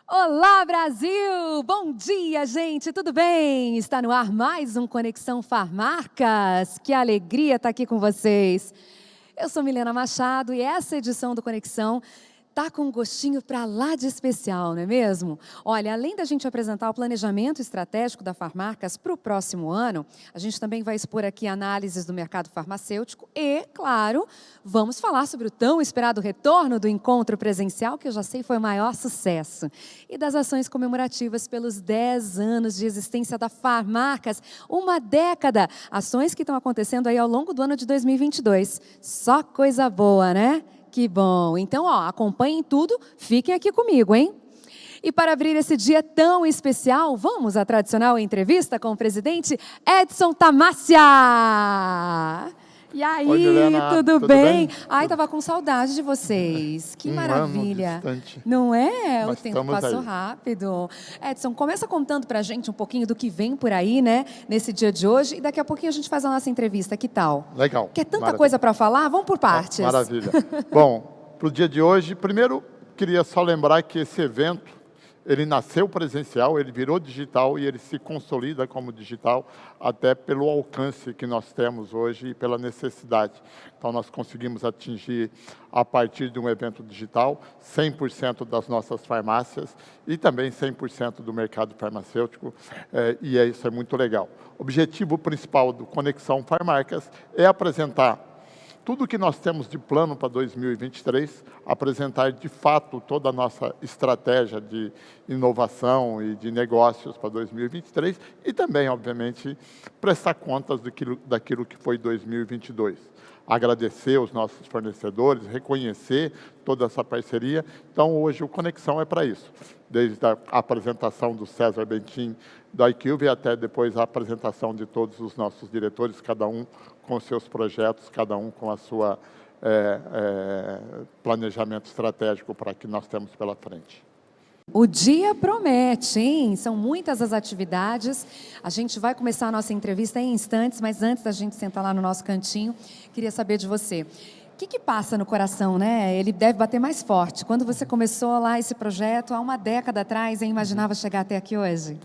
Olá, Brasil! Bom dia, gente! Tudo bem? Está no ar mais um Conexão Farmarcas. Que alegria estar aqui com vocês. Eu sou Milena Machado e essa edição do Conexão tá com um gostinho para lá de especial, não é mesmo? Olha, além da gente apresentar o planejamento estratégico da Farmarcas para o próximo ano, a gente também vai expor aqui análises do mercado farmacêutico e, claro, vamos falar sobre o tão esperado retorno do encontro presencial, que eu já sei foi o maior sucesso, e das ações comemorativas pelos 10 anos de existência da Farmarcas, uma década, ações que estão acontecendo aí ao longo do ano de 2022. Só coisa boa, né? Que bom! Então, acompanhem tudo, fiquem aqui comigo, hein? E para abrir esse dia tão especial, vamos à tradicional entrevista com o presidente Edson Tamassia! E aí, Oi, Milena, tudo bem? bem? Ai, tava com saudade de vocês. Que maravilha. Ano distante. Não é? Mas o tempo passou aí. rápido. Edson, começa contando pra gente um pouquinho do que vem por aí, né? Nesse dia de hoje. E daqui a pouquinho a gente faz a nossa entrevista. Que tal? Legal. Quer tanta Maravilha. coisa para falar? Vamos por partes. Maravilha. Bom, para o dia de hoje, primeiro queria só lembrar que esse evento, ele nasceu presencial, ele virou digital e ele se consolida como digital até pelo alcance que nós temos hoje e pela necessidade. Então, nós conseguimos atingir, a partir de um evento digital, 100% das nossas farmácias e também 100% do mercado farmacêutico, e isso é muito legal. O objetivo principal do Conexão Farmarcas é apresentar tudo que nós temos de plano para 2023, apresentar de fato toda a nossa estratégia de inovação e de negócios para 2023 e também, obviamente, prestar contas daquilo que foi 2022. Agradecer os nossos fornecedores, reconhecer toda essa parceria. Então, hoje o Conexão é para isso. Desde a apresentação do César Bentin, da IQV, até depois a apresentação de todos os nossos diretores, cada um com seus projetos, cada um com a sua planejamento estratégico para que nós temos pela frente. O dia promete, hein? São muitas as atividades. A gente vai começar a nossa entrevista em instantes, mas antes da gente sentar lá no nosso cantinho, queria saber de você. O que passa no coração, né? Ele deve bater mais forte. Quando você começou lá esse projeto, há uma década atrás, hein, imaginava chegar até aqui hoje?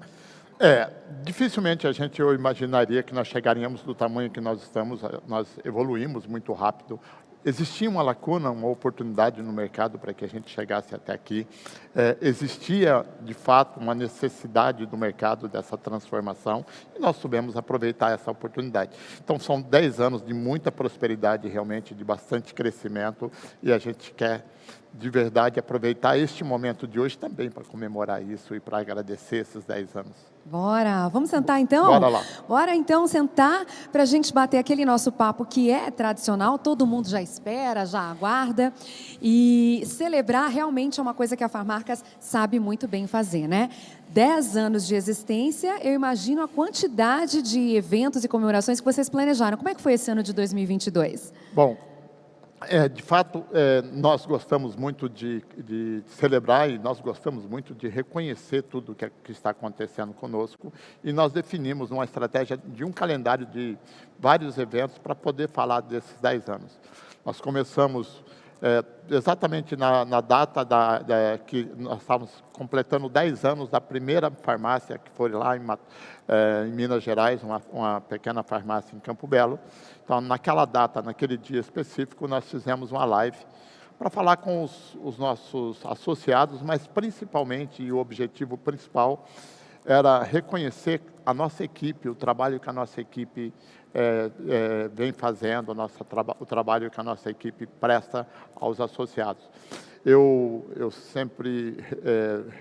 Dificilmente eu imaginaria que nós chegaríamos do tamanho que nós estamos. Nós evoluímos muito rápido. Existia uma lacuna, uma oportunidade no mercado para que a gente chegasse até aqui. Existia, de fato, uma necessidade do mercado dessa transformação e nós soubemos aproveitar essa oportunidade. Então, são 10 anos de muita prosperidade, realmente, de bastante crescimento e a gente quer, de verdade, aproveitar este momento de hoje também para comemorar isso e para agradecer esses 10 anos. Bora! Vamos sentar então? Bora lá. Bora então sentar para a gente bater aquele nosso papo que é tradicional, todo mundo já espera, já aguarda. E celebrar realmente é uma coisa que a Farmarcas sabe muito bem fazer, né? 10 anos de existência, eu imagino a quantidade de eventos e comemorações que vocês planejaram. Como é que foi esse ano de 2022? Bom, de fato, nós gostamos muito de celebrar e nós gostamos muito de reconhecer tudo que está acontecendo conosco e nós definimos uma estratégia de um calendário de vários eventos para poder falar desses 10 anos. Nós começamos exatamente na data que nós estávamos completando 10 anos da primeira farmácia que foi lá em Minas Gerais, uma pequena farmácia em Campo Belo. Então, naquela data, naquele dia específico, nós fizemos uma live para falar com os nossos associados, mas principalmente, e o objetivo principal, era reconhecer a nossa equipe, o trabalho que a nossa equipe vem fazendo, o trabalho que a nossa equipe presta aos associados. Eu sempre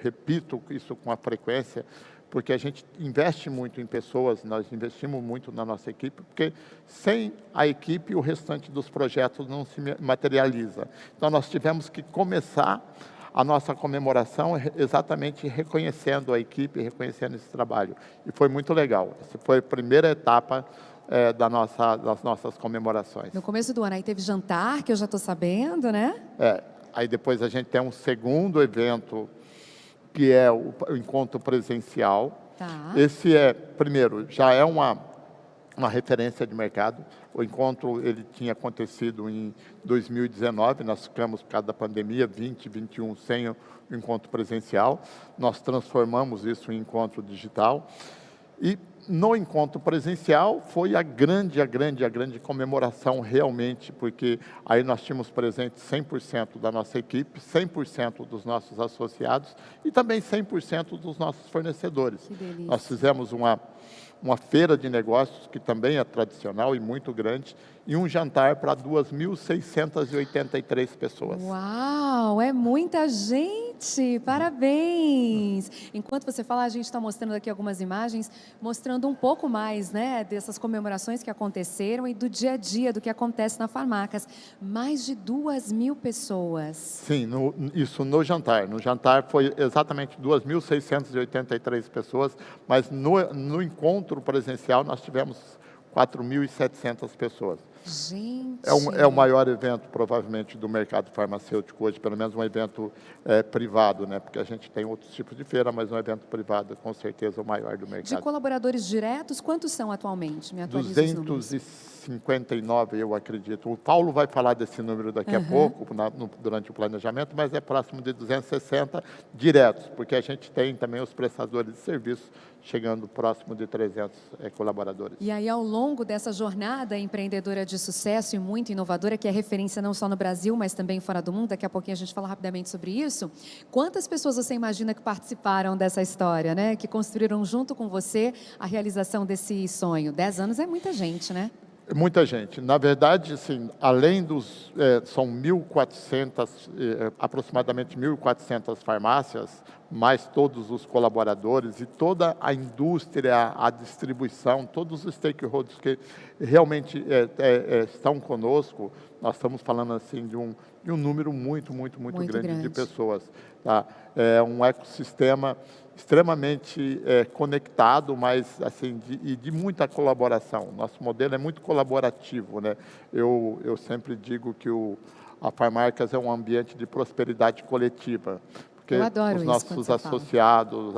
repito isso com a frequência, porque a gente investe muito em pessoas, nós investimos muito na nossa equipe, porque sem a equipe o restante dos projetos não se materializa. Então nós tivemos que começar a nossa comemoração exatamente reconhecendo a equipe, reconhecendo esse trabalho. E foi muito legal. Essa foi a primeira etapa das nossas comemorações. No começo do ano aí teve jantar, que eu já estou sabendo, né? Aí depois a gente tem um segundo evento, que é o encontro presencial. Tá. Esse primeiro, já é uma uma referência de mercado. O encontro ele tinha acontecido em 2019, nós ficamos, por causa da pandemia, 20, 21 sem o encontro presencial. Nós transformamos isso em encontro digital. E no encontro presencial foi a grande comemoração realmente, porque aí nós tínhamos presente 100% da nossa equipe, 100% dos nossos associados e também 100% dos nossos fornecedores. Que delícia. Nós fizemos uma feira de negócios, que também é tradicional e muito grande, e um jantar para 2.683 pessoas. Uau, é muita gente! Parabéns! Enquanto você fala, a gente está mostrando aqui algumas imagens, mostrando um pouco mais, né, dessas comemorações que aconteceram e do dia a dia, do que acontece na Farmacas. Mais de 2.000 pessoas. Sim, isso no jantar. No jantar foi exatamente 2.683 pessoas, mas no encontro presencial nós tivemos 4.700 pessoas. Gente! É o maior evento, provavelmente, do mercado farmacêutico hoje, pelo menos um evento privado, né? Porque a gente tem outros tipos de feira, mas um evento privado, com certeza, o maior do mercado. De colaboradores diretos, quantos são atualmente? Me atualiza os números. 259, eu acredito. O Paulo vai falar desse número daqui a pouco, durante o planejamento, mas é próximo de 260 diretos, porque a gente tem também os prestadores de serviços chegando próximo de 300 colaboradores. E aí, ao longo dessa jornada empreendedora de sucesso e muito inovadora, que é referência não só no Brasil, mas também fora do mundo, daqui a pouquinho a gente fala rapidamente sobre isso, quantas pessoas você imagina que participaram dessa história, né? Que construíram junto com você a realização desse sonho? 10 anos é muita gente, né? Muita gente. Na verdade, assim, além dos... são 1.400, aproximadamente 1.400 farmácias, mais todos os colaboradores e toda a indústria, a distribuição, todos os stakeholders que realmente estão conosco, nós estamos falando assim de um número muito grande de pessoas. Tá? É um ecossistema extremamente conectado, mas assim de muita colaboração. Nosso modelo é muito colaborativo, né? Eu sempre digo que a Farmacas é um ambiente de prosperidade coletiva. Porque eu adoro os isso nossos associados,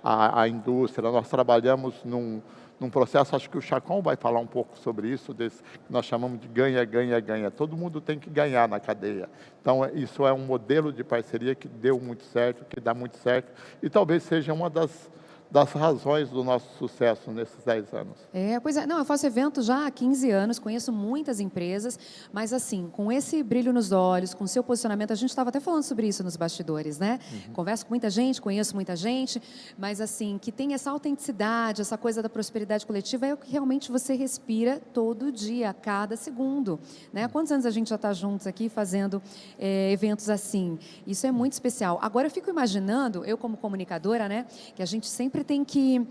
a indústria, nós trabalhamos num processo, acho que o Chacon vai falar um pouco sobre isso, que nós chamamos de ganha. Todo mundo tem que ganhar na cadeia. Então, isso é um modelo de parceria que deu muito certo, que dá muito certo, e talvez seja uma das razões do nosso sucesso nesses 10 anos. Pois é. Não, eu faço evento já há 15 anos, conheço muitas empresas, mas assim, com esse brilho nos olhos, com o seu posicionamento, a gente estava até falando sobre isso nos bastidores, né? Converso com muita gente, conheço muita gente, mas assim, que tem essa autenticidade, essa coisa da prosperidade coletiva, é o que realmente você respira todo dia, a cada segundo, né? Há quantos anos a gente já está juntos aqui fazendo eventos assim? Isso é muito especial. Agora, eu fico imaginando, eu como comunicadora, né, que a gente sempre tem que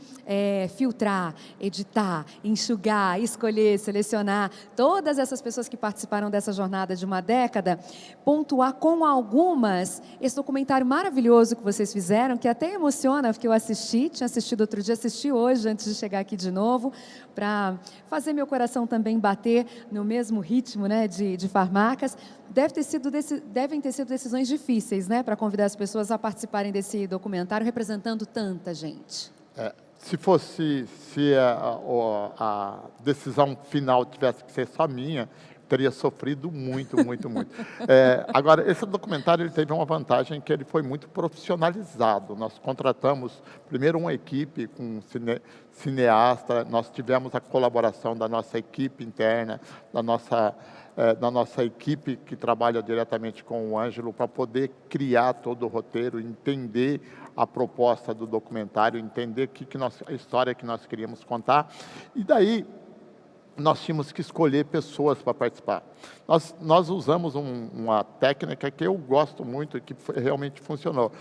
filtrar, editar, enxugar, escolher, selecionar todas essas pessoas que participaram dessa jornada de uma década, pontuar com algumas esse documentário maravilhoso que vocês fizeram, que até emociona, porque eu tinha assistido outro dia, assisti hoje antes de chegar aqui de novo, para fazer meu coração também bater no mesmo ritmo, né, de Farmacas. Devem ter sido decisões difíceis, né, para convidar as pessoas a participarem desse documentário, representando tanta gente. Se a decisão final tivesse que ser só minha, teria sofrido muito. Agora, esse documentário ele teve uma vantagem, que ele foi muito profissionalizado. Nós contratamos primeiro uma equipe com cineasta, nós tivemos a colaboração da nossa equipe interna, da nossa equipe que trabalha diretamente com o Ângelo, para poder criar todo o roteiro, entender a proposta do documentário, entender a história que nós queríamos contar. E daí, nós tínhamos que escolher pessoas para participar. Nós usamos uma técnica que eu gosto muito e que realmente funcionou.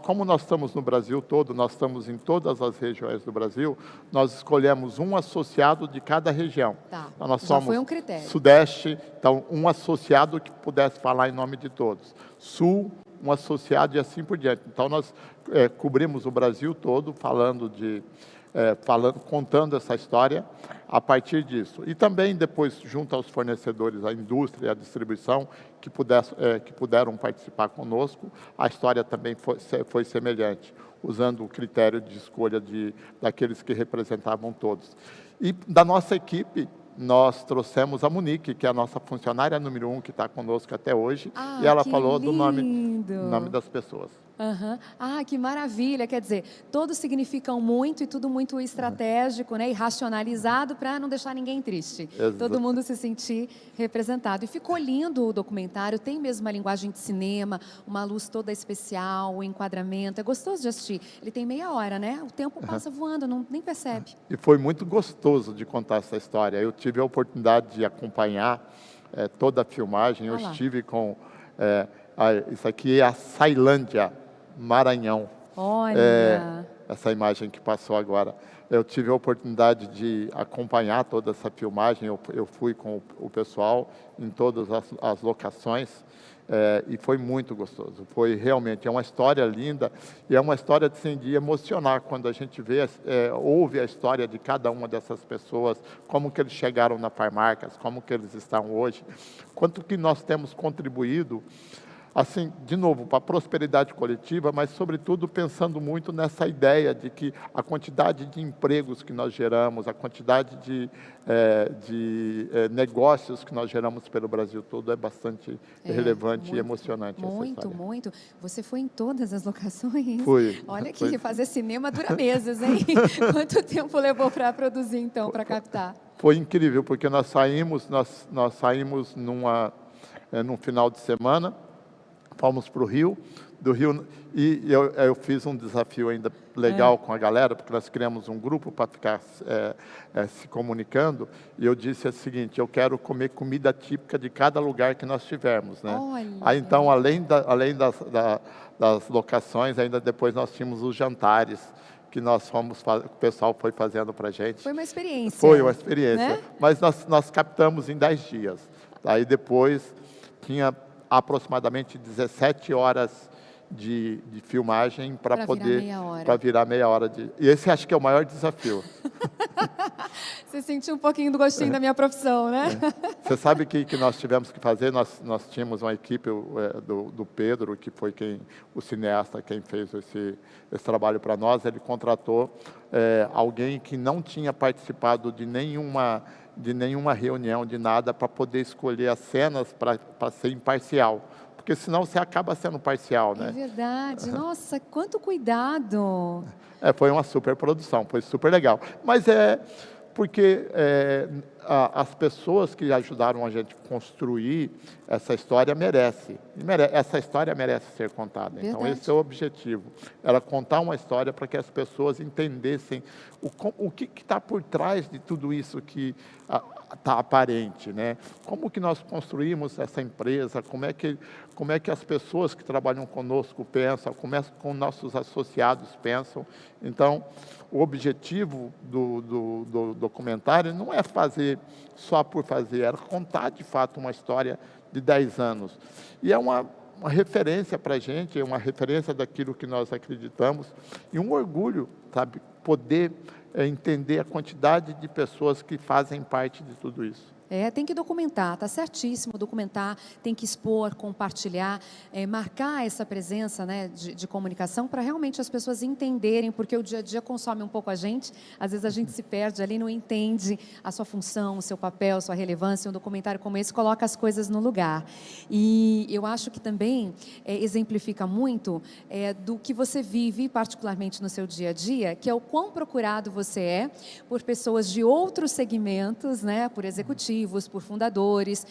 Como nós estamos no Brasil todo, nós estamos em todas as regiões do Brasil, nós escolhemos um associado de cada região. Tá. Então, nós Já somos foi um critério. Sudeste, então um associado que pudesse falar em nome de todos. Sul, um associado e assim por diante. Então, nós cobrimos o Brasil todo contando essa história a partir disso. E também depois, junto aos fornecedores, a indústria e a distribuição, que puderam participar conosco, a história também foi semelhante, usando o critério de escolha daqueles que representavam todos. E da nossa equipe, nós trouxemos a Monique, que é a nossa funcionária número 1, que está conosco até hoje, Ah, e ela que falou do nome lindo! das pessoas. Aham. Ah, que maravilha! Quer dizer, todos significam muito e tudo muito estratégico, né? E racionalizado para não deixar ninguém triste. Todo mundo se sentir representado. E ficou lindo o documentário, tem mesmo uma linguagem de cinema, uma luz toda especial, o enquadramento. É gostoso de assistir. Ele tem meia hora, né? O tempo passa voando, nem percebe. E foi muito gostoso de contar essa história. Eu tive a oportunidade de acompanhar toda a filmagem. Eu Ah lá. estive com... isso aqui é a Ceilândia, Maranhão. Olha! Essa imagem que passou agora. Eu tive a oportunidade de acompanhar toda essa filmagem. Eu fui com o pessoal em todas as locações. E foi muito gostoso. Foi realmente, é uma história linda e é uma história de emocionar quando a gente ouve a história de cada uma dessas pessoas, como que eles chegaram na Farmarcas, como que eles estão hoje, quanto que nós temos contribuído, assim, de novo, para a prosperidade coletiva, mas, sobretudo, pensando muito nessa ideia de que a quantidade de empregos que nós geramos, a quantidade de negócios que nós geramos pelo Brasil todo é bastante relevante muito, e emocionante. Muito, muito. Você foi em todas as locações? Fui. Olha que fazer cinema dura meses, hein? Quanto tempo levou para produzir, então, para captar? Foi incrível, porque nós saímos num final de semana. Fomos para o Rio, e eu fiz um desafio ainda legal com a galera, porque nós criamos um grupo para ficar se comunicando, e eu disse o seguinte: eu quero comer comida típica de cada lugar que nós tivermos, né? Olha. Aí, então, além das locações, ainda depois nós tínhamos os jantares, que o pessoal foi fazendo para a gente. Foi uma experiência. Foi uma experiência, né? Mas nós captamos em 10 dias. Aí depois tinha aproximadamente 17 horas de filmagem para poder virar meia hora. E esse acho que é o maior desafio. Você sentiu um pouquinho do gostinho da minha profissão, né? Você sabe que nós tivemos que fazer? Nós tínhamos uma equipe do Pedro, que foi o cineasta, quem fez esse trabalho para nós. Ele contratou alguém que não tinha participado de nenhuma reunião, de nada, para poder escolher as cenas para ser imparcial. Porque senão você acaba sendo parcial, né? É verdade. Nossa, quanto cuidado! Foi uma super produção, foi super legal. Mas porque as pessoas que ajudaram a gente a construir essa história merecem. Essa história merece ser contada. Verdade. Então, esse é o objetivo. Era contar uma história para que as pessoas entendessem o que está por trás de tudo isso que está aparente, né? Como que nós construímos essa empresa, como é que as pessoas que trabalham conosco pensam, como é que nossos associados pensam. Então, o objetivo do documentário não é fazer só por fazer, era contar de fato uma história de 10 anos. E é uma referência para a gente, é uma referência daquilo que nós acreditamos, e um orgulho, sabe, poder entender a quantidade de pessoas que fazem parte de tudo isso. Tem que documentar, tá certíssimo, documentar, tem que expor, compartilhar, marcar essa presença, né, de comunicação para realmente as pessoas entenderem, porque o dia a dia consome um pouco a gente, às vezes a gente se perde ali, não entende a sua função, o seu papel, a sua relevância. Um documentário como esse coloca as coisas no lugar. E eu acho que também exemplifica muito do que você vive, particularmente no seu dia a dia, que é o quão procurado você é por pessoas de outros segmentos, né, por executivos, por fundadores,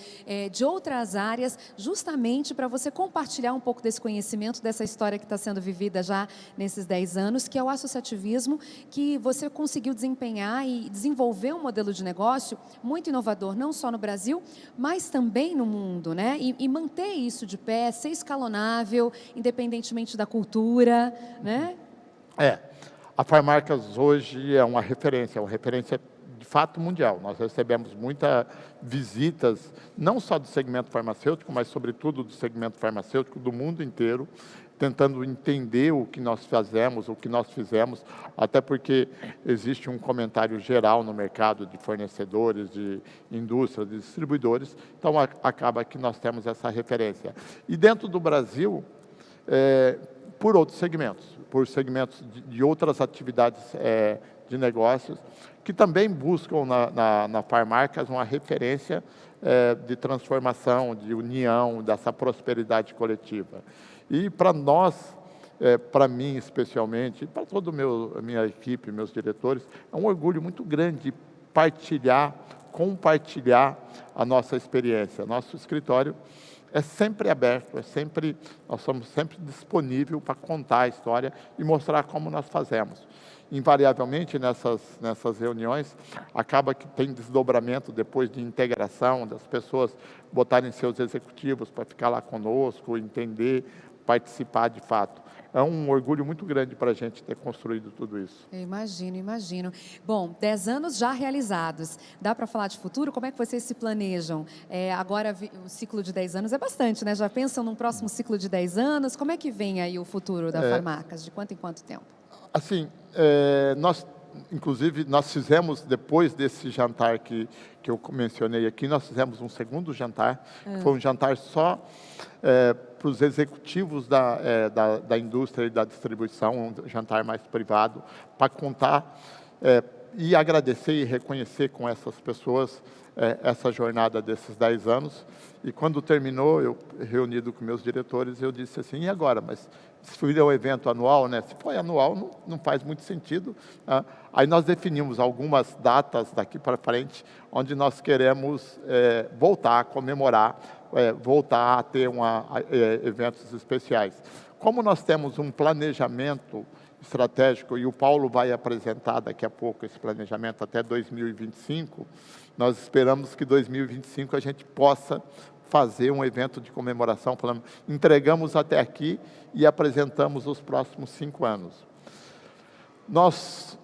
de outras áreas, justamente para você compartilhar um pouco desse conhecimento, dessa história que está sendo vivida já nesses 10 anos, que é o associativismo, que você conseguiu desempenhar e desenvolver um modelo de negócio muito inovador, não só no Brasil, mas também no mundo, né? E manter isso de pé, ser escalonável, independentemente da cultura, né? A Farmarcas hoje é uma referência de fato mundial. Nós recebemos muitas visitas, não só do segmento farmacêutico, mas sobretudo do segmento farmacêutico do mundo inteiro, tentando entender o que nós fazemos, o que nós fizemos, até porque existe um comentário geral no mercado de fornecedores, de indústrias, de distribuidores, então acaba que nós temos essa referência. E dentro do Brasil, por outros segmentos, por segmentos de outras atividades de negócios, que também buscam na Farmarcas uma referência de transformação, de união, dessa prosperidade coletiva. E para nós, para mim especialmente, e para toda a minha equipe, meus diretores, é um orgulho muito grande compartilhar a nossa experiência. Nosso escritório é sempre aberto, nós somos sempre disponíveis para contar a história e mostrar como nós fazemos. Invariavelmente, nessas reuniões, acaba que tem desdobramento depois de integração, das pessoas botarem seus executivos para ficar lá conosco, entender, participar de fato. É um orgulho muito grande para a gente ter construído tudo isso. Eu imagino. Bom, 10 anos já realizados. Dá para falar de futuro? Como é que vocês se planejam? Agora, o ciclo de 10 anos é bastante, né? Já pensam num próximo ciclo de 10 anos? Como é que vem aí o futuro da Farmarcas? De quanto em quanto tempo? Assim, inclusive, nós fizemos, depois desse jantar que eu mencionei aqui, nós fizemos um segundo jantar, que foi um jantar só para os executivos da indústria e da distribuição, um jantar mais privado, para contar e agradecer e reconhecer com essas pessoas essa jornada desses 10 anos. E quando terminou, eu reunido com meus diretores, eu disse assim, e agora? Mas se for um evento anual, né? Se for anual, não faz muito sentido. Aí nós definimos algumas datas daqui para frente, onde nós queremos voltar a comemorar, voltar a ter eventos especiais. Como nós temos um planejamento estratégico, e o Paulo vai apresentar daqui a pouco esse planejamento até 2025, nós esperamos que 2025 a gente possa fazer um evento de comemoração, falando, entregamos até aqui e apresentamos os próximos 5 anos. Nós,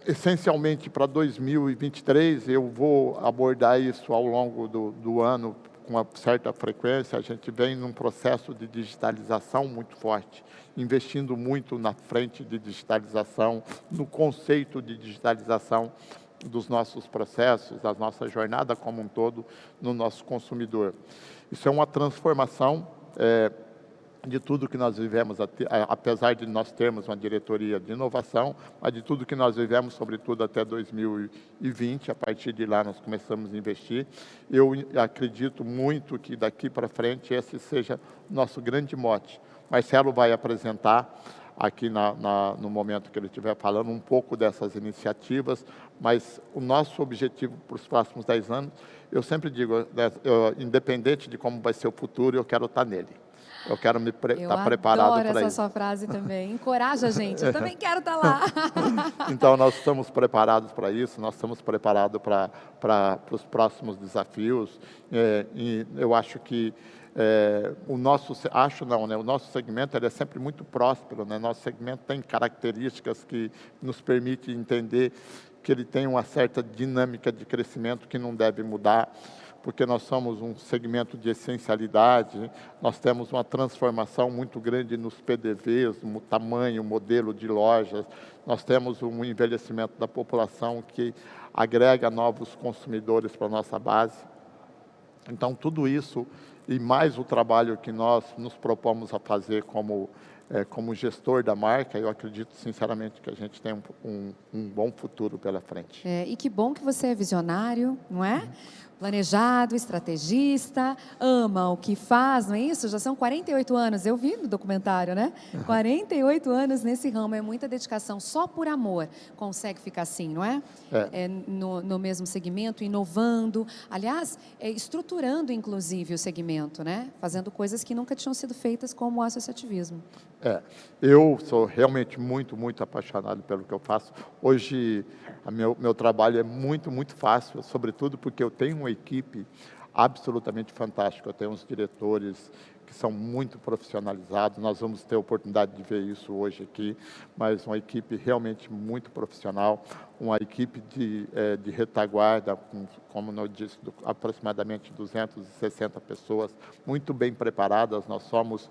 essencialmente para 2023, eu vou abordar isso ao longo do ano com uma certa frequência. A gente vem num processo de digitalização muito forte, investindo muito na frente de digitalização, no conceito de digitalização dos nossos processos, da nossa jornada como um todo no nosso consumidor. Isso é uma transformação de tudo que nós vivemos, apesar de nós termos uma diretoria de inovação, mas de tudo que nós vivemos, sobretudo até 2020, a partir de lá nós começamos a investir. Eu acredito muito que daqui para frente esse seja o nosso grande mote. Marcelo vai apresentar aqui no momento que ele estiver falando um pouco dessas iniciativas, mas o nosso objetivo para os próximos 10 anos, eu sempre digo, independente de como vai ser o futuro, eu quero estar nele. Eu quero estar preparado para isso. Eu adoro essa sua frase também. Encoraja a gente, eu também quero estar lá. Então, nós estamos preparados para isso, nós estamos preparados para os próximos desafios. E eu acho que o nosso segmento ele é sempre muito próspero, né? Nosso segmento tem características que nos permitem entender que ele tem uma certa dinâmica de crescimento que não deve mudar, porque nós somos um segmento de essencialidade, nós temos uma transformação muito grande nos PDVs, no tamanho, modelo de lojas, nós temos um envelhecimento da população que agrega novos consumidores para a nossa base. Então, tudo isso e mais o trabalho que nós nos propomos a fazer como gestor da marca, eu acredito sinceramente que a gente tem um bom futuro pela frente. E que bom que você é visionário, não é? Planejado, estrategista, ama o que faz, não é isso? Já são 48 anos, eu vi no documentário, né? 48 anos nesse ramo, é muita dedicação, só por amor consegue ficar assim, não é? No mesmo segmento, inovando, aliás, estruturando inclusive o segmento, né? Fazendo coisas que nunca tinham sido feitas como o associativismo. Eu sou realmente muito, muito apaixonado pelo que eu faço. Hoje, meu trabalho é muito, muito fácil, sobretudo porque eu tenho uma equipe absolutamente fantástica. Eu tenho uns diretores que são muito profissionalizados. Nós vamos ter a oportunidade de ver isso hoje aqui, mas uma equipe realmente muito profissional, uma equipe de retaguarda, como eu disse, aproximadamente 260 pessoas, muito bem preparadas. Nós somos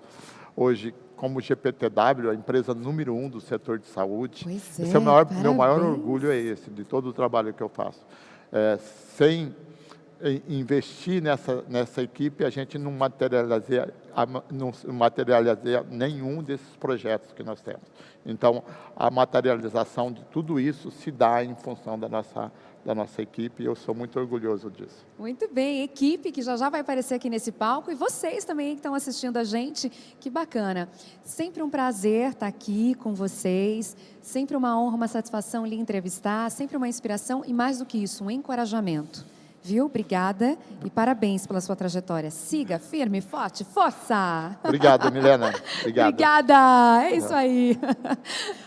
hoje, como GPTW, a empresa número 1 do setor de saúde. Esse é o meu maior orgulho, de todo o trabalho que eu faço. Sem investir nessa equipe, a gente não não materializar nenhum desses projetos que nós temos. Então, a materialização de tudo isso se dá em função da nossa equipe, e eu sou muito orgulhoso disso. Muito bem, equipe que já vai aparecer aqui nesse palco, e vocês também que estão assistindo a gente, que bacana. Sempre um prazer estar aqui com vocês, sempre uma honra, uma satisfação lhe entrevistar, sempre uma inspiração e, mais do que isso, um encorajamento. Viu? Obrigada e parabéns pela sua trajetória. Siga firme, forte, força! Obrigado, Milena. Obrigado. Obrigada! É isso aí.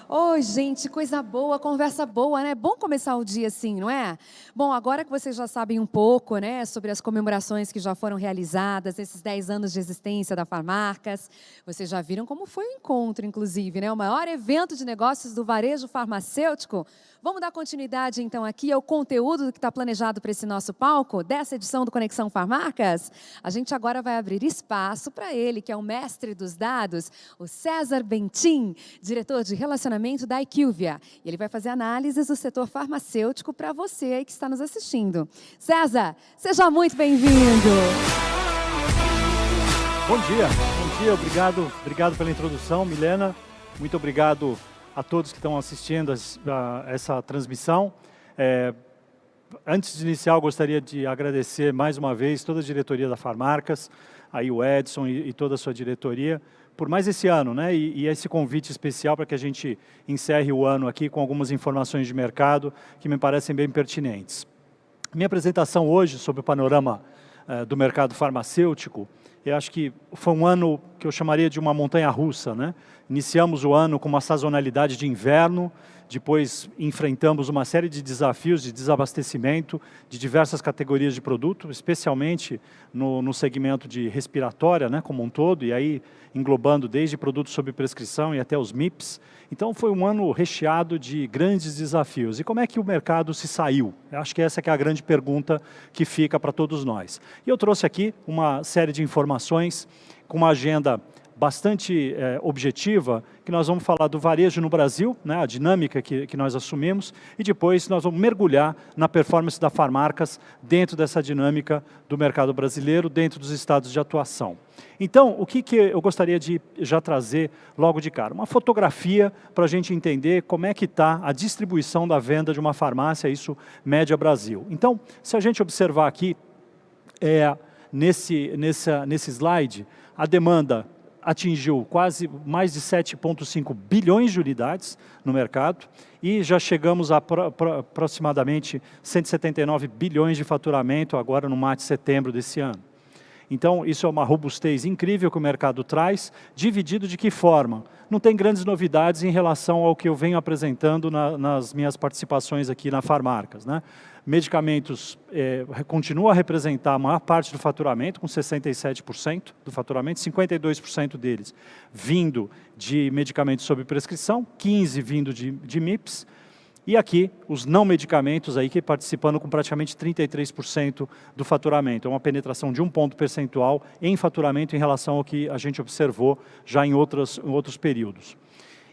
Oi, gente, coisa boa, conversa boa, né? Bom começar o dia assim, não é? Bom, agora que vocês já sabem um pouco, né, sobre as comemorações que já foram realizadas, esses 10 anos de existência da Farmarcas, vocês já viram como foi o encontro, inclusive, né? O maior evento de negócios do varejo farmacêutico. Vamos dar continuidade, então, aqui ao conteúdo que está planejado para esse nosso palco, dessa edição do Conexão Farmarcas. A gente agora vai abrir espaço para ele, que é o mestre dos dados, o César Bentin, diretor de relacionamento da IQVIA. E ele vai fazer análises do setor farmacêutico para você aí que está nos assistindo. César, seja muito bem-vindo. Bom dia, obrigado pela introdução, Milena. Muito obrigado a todos que estão assistindo essa transmissão. Antes de iniciar, eu gostaria de agradecer mais uma vez toda a diretoria da Farmarcas, aí o Edson e toda a sua diretoria, por mais esse ano, né? E esse convite especial para que a gente encerre o ano aqui com algumas informações de mercado que me parecem bem pertinentes. Minha apresentação hoje sobre o panorama do mercado farmacêutico, eu acho que foi um ano que eu chamaria de uma montanha-russa, né? Iniciamos o ano com uma sazonalidade de inverno, depois enfrentamos uma série de desafios de desabastecimento de diversas categorias de produto, especialmente no segmento de respiratória, né, como um todo, e aí englobando desde produtos sob prescrição e até os MIPs. Então foi um ano recheado de grandes desafios. E como é que o mercado se saiu? Eu acho que essa que é a grande pergunta que fica para todos nós. E eu trouxe aqui uma série de informações com uma agenda bastante objetiva, que nós vamos falar do varejo no Brasil, né, a dinâmica que nós assumimos, e depois nós vamos mergulhar na performance da Farmarcas dentro dessa dinâmica do mercado brasileiro, dentro dos estados de atuação. Então, o que eu gostaria de já trazer logo de cara? Uma fotografia para a gente entender como é que está a distribuição da venda de uma farmácia, isso média Brasil. Então, se a gente observar aqui, nesse slide, a demanda atingiu quase mais de 7,5 bilhões de unidades no mercado e já chegamos a aproximadamente 179 bilhões de faturamento agora no mês de setembro desse ano. Então, isso é uma robustez incrível que o mercado traz, dividido de que forma? Não tem grandes novidades em relação ao que eu venho apresentando nas minhas participações aqui na Farmarcas, né? Medicamentos continua a representar a maior parte do faturamento, com 67% do faturamento, 52% deles vindo de medicamentos sob prescrição, 15% vindo de MIPs, e aqui os não medicamentos aí que participando com praticamente 33% do faturamento. É uma penetração de 1 ponto percentual em faturamento em relação ao que a gente observou já em outros períodos.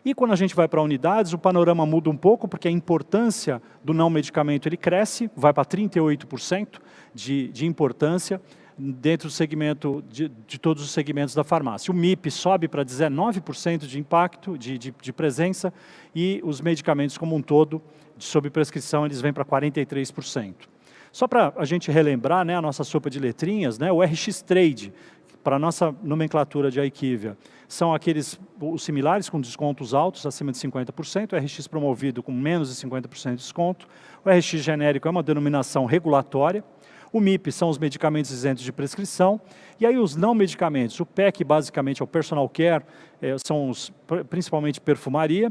E quando a gente vai para unidades, o panorama muda um pouco, porque a importância do não medicamento ele cresce, vai para 38% de importância dentro do segmento, de todos os segmentos da farmácia. O MIP sobe para 19% de impacto, de presença, e os medicamentos como um todo, sob prescrição, eles vêm para 43%. Só para a gente relembrar, né, a nossa sopa de letrinhas, né, o RX Trade, para a nossa nomenclatura de IQVIA, são os similares com descontos altos, acima de 50%, o RX promovido com menos de 50% de desconto, o RX genérico é uma denominação regulatória, o MIP são os medicamentos isentos de prescrição, e aí os não medicamentos, o PEC basicamente é o personal care, são principalmente perfumaria,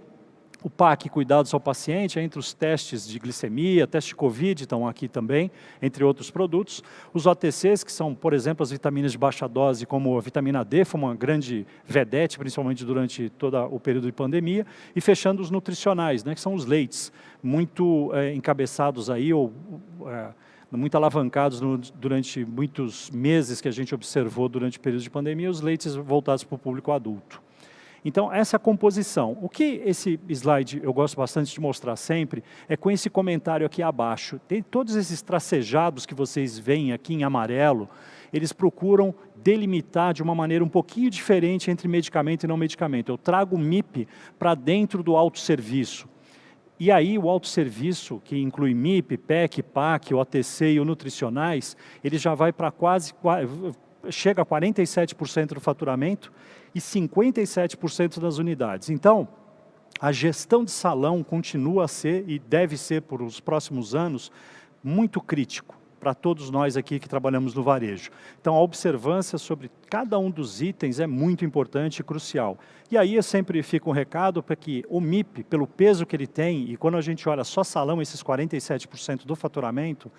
o PAC, cuidados ao paciente, entre os testes de glicemia, teste de Covid estão aqui também, entre outros produtos. Os OTCs, que são, por exemplo, as vitaminas de baixa dose, como a vitamina D, foi uma grande vedete, principalmente durante todo o período de pandemia. E fechando os nutricionais, né, que são os leites, muito encabeçados aí, muito alavancados durante muitos meses que a gente observou durante o período de pandemia, os leites voltados para o público adulto. Então, essa composição. O que esse slide eu gosto bastante de mostrar sempre é com esse comentário aqui abaixo. Tem todos esses tracejados que vocês veem aqui em amarelo, eles procuram delimitar de uma maneira um pouquinho diferente entre medicamento e não medicamento. Eu trago o MIP para dentro do autosserviço. E aí o autosserviço, que inclui MIP, PEC, PAC, o OTC e o nutricionais, ele já vai para chega a 47% do faturamento e 57% das unidades. Então, a gestão de salão continua a ser, e deve ser por os próximos anos, muito crítico para todos nós aqui que trabalhamos no varejo. Então, a observância sobre cada um dos itens é muito importante e crucial. E aí eu sempre fico um recado para que o MIP, pelo peso que ele tem, e quando a gente olha só salão, esses 47% do faturamento,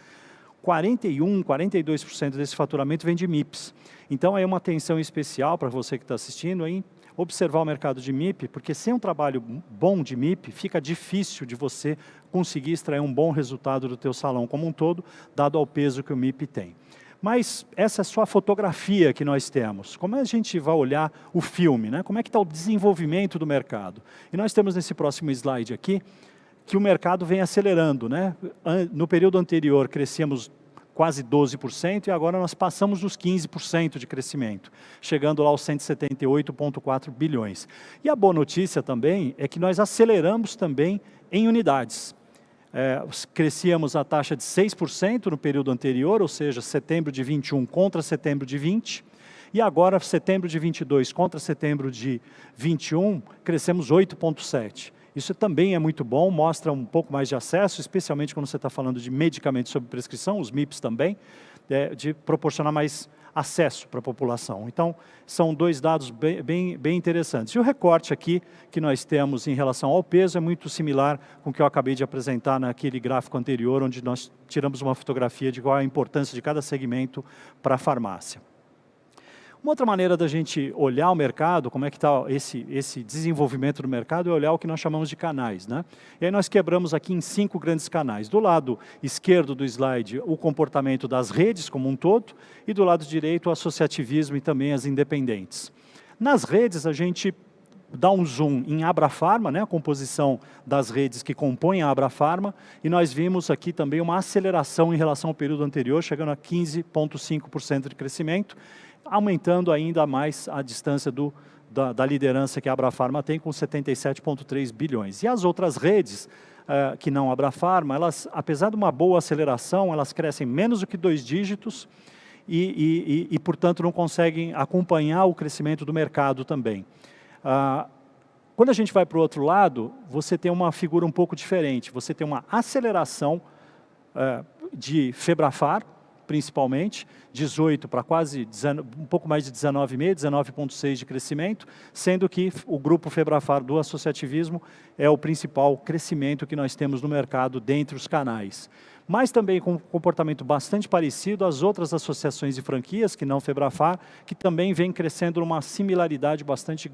41%, 42% desse faturamento vem de MIPs. Então, é uma atenção especial para você que está assistindo em observar o mercado de MIP, porque sem um trabalho bom de MIP, fica difícil de você conseguir extrair um bom resultado do teu salão como um todo, dado ao peso que o MIP tem. Mas essa é só a fotografia que nós temos. Como a gente vai olhar o filme, né? Como é que está o desenvolvimento do mercado? E nós temos nesse próximo slide aqui, que o mercado vem acelerando, né? No período anterior crescíamos quase 12%, e agora nós passamos dos 15% de crescimento, chegando lá aos 178,4 bilhões. E a boa notícia também é que nós aceleramos também em unidades. Crescíamos a taxa de 6% no período anterior, ou seja, setembro de 21 contra setembro de 20, e agora setembro de 22 contra setembro de 21, crescemos 8,7%. Isso também é muito bom, mostra um pouco mais de acesso, especialmente quando você está falando de medicamentos sob prescrição, os MIPs também, de proporcionar mais acesso para a população. Então, são dois dados bem interessantes. E o recorte aqui que nós temos em relação ao peso é muito similar com o que eu acabei de apresentar naquele gráfico anterior, onde nós tiramos uma fotografia de qual é a importância de cada segmento para a farmácia. Uma outra maneira da gente olhar o mercado, como é que está esse desenvolvimento do mercado, é olhar o que nós chamamos de canais, né? E aí nós quebramos aqui em 5 grandes canais. Do lado esquerdo do slide, o comportamento das redes como um todo, e do lado direito, o associativismo e também as independentes. Nas redes, a gente dá um zoom em Abrafarma, né, a composição das redes que compõem a Abrafarma, e nós vimos aqui também uma aceleração em relação ao período anterior, chegando a 15,5% de crescimento, aumentando ainda mais a distância da liderança que a Abrafarma tem, com 77,3 bilhões. E as outras redes, que não a Abrafarma, elas, apesar de uma boa aceleração, elas crescem menos do que 2 dígitos e, portanto, não conseguem acompanhar o crescimento do mercado também. Quando a gente vai para o outro lado, você tem uma figura um pouco diferente. Você tem uma aceleração de Febrafar, principalmente, 18 para quase um pouco mais de 19,5, 19,6 de crescimento, sendo que o grupo Febrafar do associativismo é o principal crescimento que nós temos no mercado dentre os canais. Mas também com um comportamento bastante parecido às outras associações de franquias, que não Febrafar, que também vem crescendo numa similaridade bastante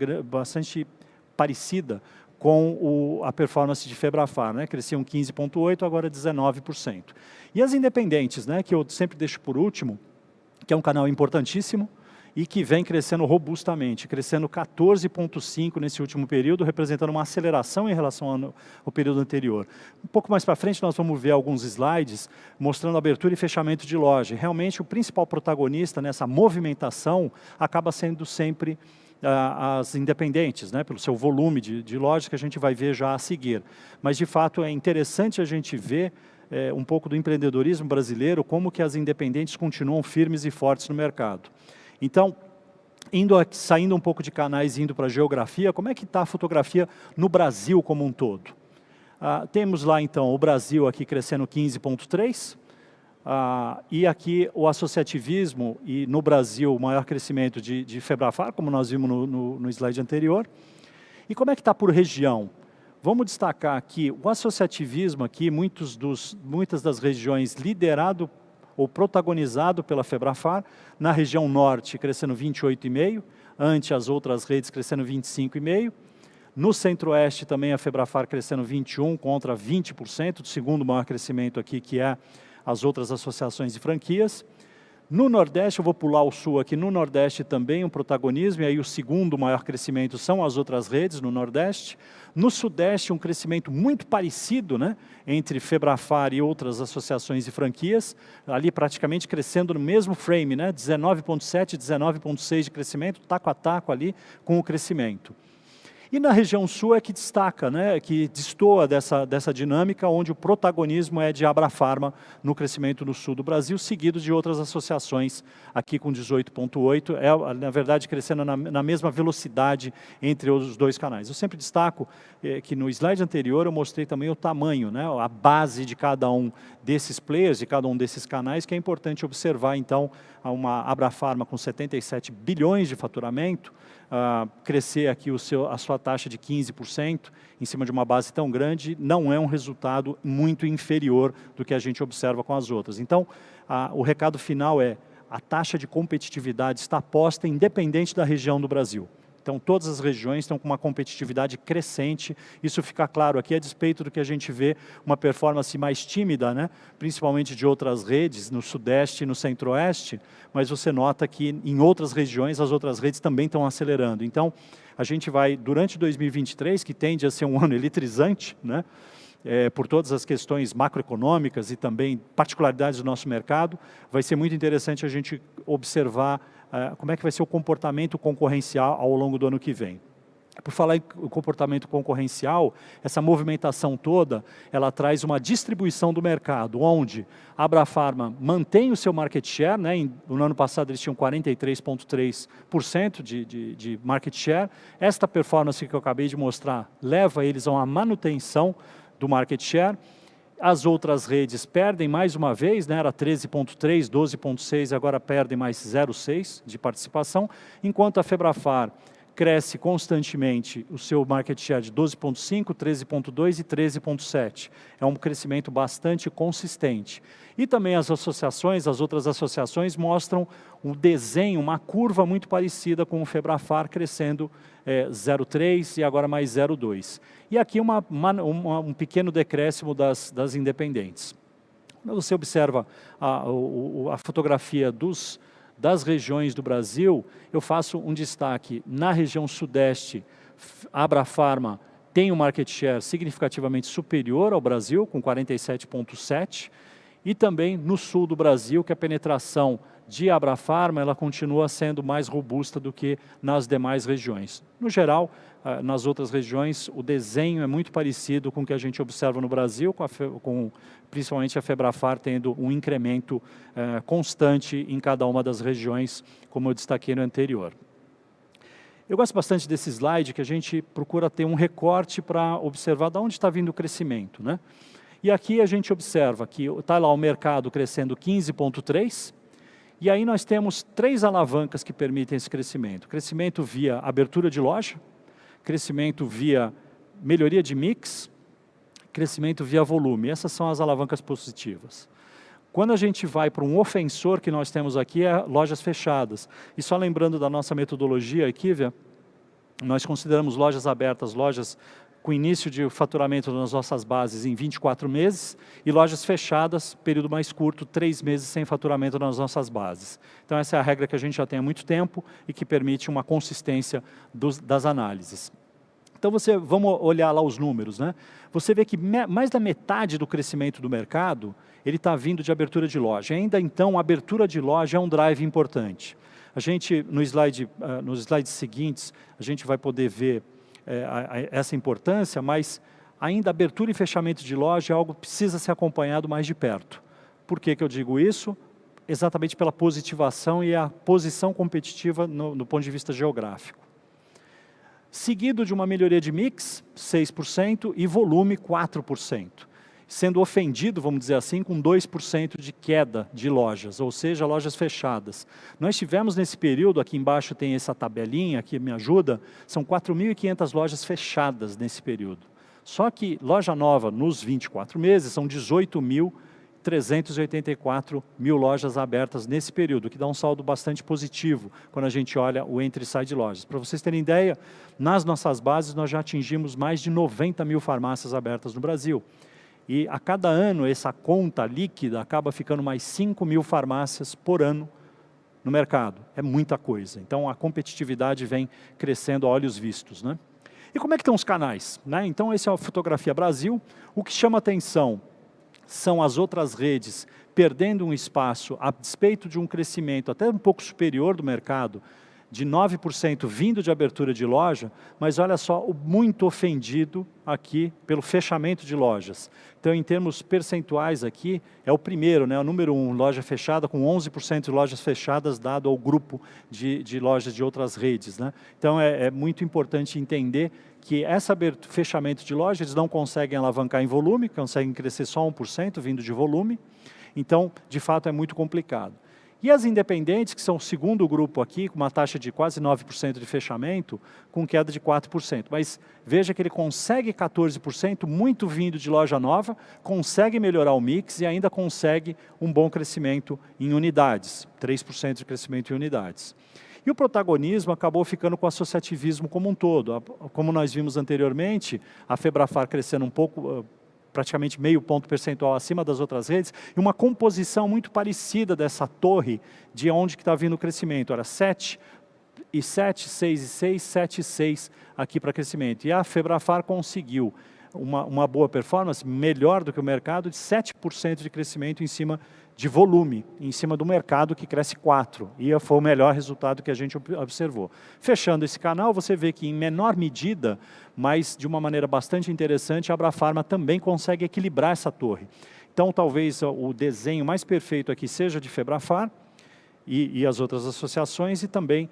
parecida com a performance de Febrafar, né? Cresciam 15,8%, agora 19%. E as independentes, né, que eu sempre deixo por último, que é um canal importantíssimo e que vem crescendo robustamente, crescendo 14,5% nesse último período, representando uma aceleração em relação ao período anterior. Um pouco mais para frente nós vamos ver alguns slides mostrando abertura e fechamento de loja. Realmente o principal protagonista nessa movimentação acaba sendo sempre as independentes, né, pelo seu volume de lojas que a gente vai ver já a seguir. Mas, de fato, é interessante a gente ver um pouco do empreendedorismo brasileiro, como que as independentes continuam firmes e fortes no mercado. Então, saindo um pouco de canais e indo para a geografia, como é que está a fotografia no Brasil como um todo? Temos lá, então, o Brasil aqui crescendo 15,3%, e aqui o associativismo, e no Brasil o maior crescimento de Febrafar, como nós vimos no slide anterior. E como é que está por região? Vamos destacar aqui o associativismo, aqui, muitas das regiões liderado ou protagonizado pela Febrafar, na região norte crescendo 28,5%, ante as outras redes crescendo 25,5%. No centro-oeste também a Febrafar crescendo 21% contra 20%, o segundo maior crescimento aqui, que é as outras associações de franquias. No Nordeste, eu vou pular o Sul aqui, no Nordeste também um protagonismo, e aí o segundo maior crescimento são as outras redes no Nordeste. No Sudeste, um crescimento muito parecido, né, entre Febrafar e outras associações e franquias, ali praticamente crescendo no mesmo frame, né, 19,7, 19,6 de crescimento, taco a taco ali com o crescimento. E na região sul é que destaca, né, que destoa dessa dinâmica, onde o protagonismo é de Abrafarma no crescimento no sul do Brasil, seguido de outras associações, aqui com 18,8, na verdade crescendo na mesma velocidade entre os dois canais. Eu sempre destaco que no slide anterior eu mostrei também o tamanho, né, a base de cada um desses players, de cada um desses canais, que é importante observar então uma Abrafarma com 77 bilhões de faturamento, crescer aqui a sua taxa de 15% em cima de uma base tão grande, não é um resultado muito inferior do que a gente observa com as outras. Então, o recado final é: a taxa de competitividade está posta independente da região do Brasil. Então, todas as regiões estão com uma competitividade crescente. Isso fica claro aqui, a despeito do que a gente vê, uma performance mais tímida, né? Principalmente de outras redes, no Sudeste e no Centro-Oeste, mas você nota que em outras regiões, as outras redes também estão acelerando. Então, a gente vai, durante 2023, que tende a ser um ano eletrizante, né? Por todas as questões macroeconômicas e também particularidades do nosso mercado, vai ser muito interessante a gente observar como é que vai ser o comportamento concorrencial ao longo do ano que vem. Por falar em comportamento concorrencial, essa movimentação toda, ela traz uma distribuição do mercado, onde a Abrafarma mantém o seu market share, né? No ano passado eles tinham 43,3% de market share. Esta performance que eu acabei de mostrar leva eles a uma manutenção do market share. As outras redes perdem mais uma vez, né, era 13,3, 12,6, agora perdem mais 0,6 de participação, enquanto a Febrafar cresce constantemente o seu market share de 12,5, 13,2 e 13,7. É um crescimento bastante consistente. E também as outras associações mostram um desenho, uma curva muito parecida com o Febrafar, crescendo 0,3 e agora mais 0,2. E aqui um pequeno decréscimo das independentes. Quando você observa a fotografia das regiões do Brasil, eu faço um destaque. Na região Sudeste, a Abrafarma tem um market share significativamente superior ao Brasil, com 47,7%, e também no sul do Brasil, que a penetração de Abrafarma ela continua sendo mais robusta do que nas demais regiões. No geral, nas outras regiões, o desenho é muito parecido com o que a gente observa no Brasil, principalmente a Febrafar tendo um incremento constante em cada uma das regiões, como eu destaquei no anterior. Eu gosto bastante desse slide, que a gente procura ter um recorte para observar de onde está vindo o crescimento, né? E aqui a gente observa que está lá o mercado crescendo 15,3%, e aí nós temos 3 alavancas que permitem esse crescimento. Crescimento via abertura de loja, crescimento via melhoria de mix, crescimento via volume. Essas são as alavancas positivas. Quando a gente vai para um ofensor que nós temos aqui, é lojas fechadas. E só lembrando da nossa metodologia Equivia, nós consideramos lojas abertas, lojas com início de faturamento nas nossas bases em 24 meses, e lojas fechadas, período mais curto, 3 meses sem faturamento nas nossas bases. Então essa é a regra que a gente já tem há muito tempo e que permite uma consistência das análises. Então vamos olhar lá os números, né? Você vê que mais da metade do crescimento do mercado, ele está vindo de abertura de loja. Ainda então, a abertura de loja é um drive importante. A gente, nos slides seguintes, a gente vai poder ver essa importância, mas ainda abertura e fechamento de loja é algo que precisa ser acompanhado mais de perto. Por que eu digo isso? Exatamente pela positivação e a posição competitiva no ponto de vista geográfico. Seguido de uma melhoria de mix, 6%, e volume, 4%. Sendo ofendido, vamos dizer assim, com 2% de queda de lojas, ou seja, lojas fechadas. Nós tivemos nesse período, aqui embaixo tem essa tabelinha que me ajuda, são 4.500 lojas fechadas nesse período. Só que loja nova nos 24 meses são 18.384 lojas abertas nesse período, que dá um saldo bastante positivo quando a gente olha o entre e sai de lojas. Para vocês terem ideia, nas nossas bases nós já atingimos mais de 90 mil farmácias abertas no Brasil. E a cada ano essa conta líquida acaba ficando mais 5 mil farmácias por ano no mercado. É muita coisa. Então, a competitividade vem crescendo a olhos vistos, né? E como é que estão os canais, né? Então, essa é a Fotografia Brasil. O que chama atenção são as outras redes perdendo um espaço a despeito de um crescimento até um pouco superior do mercado, de 9% vindo de abertura de loja, mas olha só, o muito ofendido aqui pelo fechamento de lojas. Então, em termos percentuais aqui, é o primeiro, né, o número 1, loja fechada, com 11% de lojas fechadas dado ao grupo de lojas de outras redes, né? Então, é muito importante entender que esse fechamento de loja, eles não conseguem alavancar em volume, conseguem crescer só 1% vindo de volume. Então, de fato, é muito complicado. E as independentes, que são o segundo grupo aqui, com uma taxa de quase 9% de fechamento, com queda de 4%. Mas veja que ele consegue 14%, muito vindo de loja nova, consegue melhorar o mix e ainda consegue um bom crescimento em unidades, 3% de crescimento em unidades. E o protagonismo acabou ficando com o associativismo como um todo. Como nós vimos anteriormente, a Febrafar crescendo um pouco, praticamente meio ponto percentual acima das outras redes, e uma composição muito parecida dessa torre de onde que está vindo o crescimento. Era 7 e 7, 6 e 6, 7 e 6 aqui para crescimento. E a Febrafar conseguiu uma boa performance, melhor do que o mercado, de 7% de crescimento em cima de volume, em cima do mercado que cresce 4%. E foi o melhor resultado que a gente observou. Fechando esse canal, você vê que em menor medida, mas de uma maneira bastante interessante, a Abrafarma também consegue equilibrar essa torre. Então, talvez o desenho mais perfeito aqui seja de Febrafar e as outras associações, e também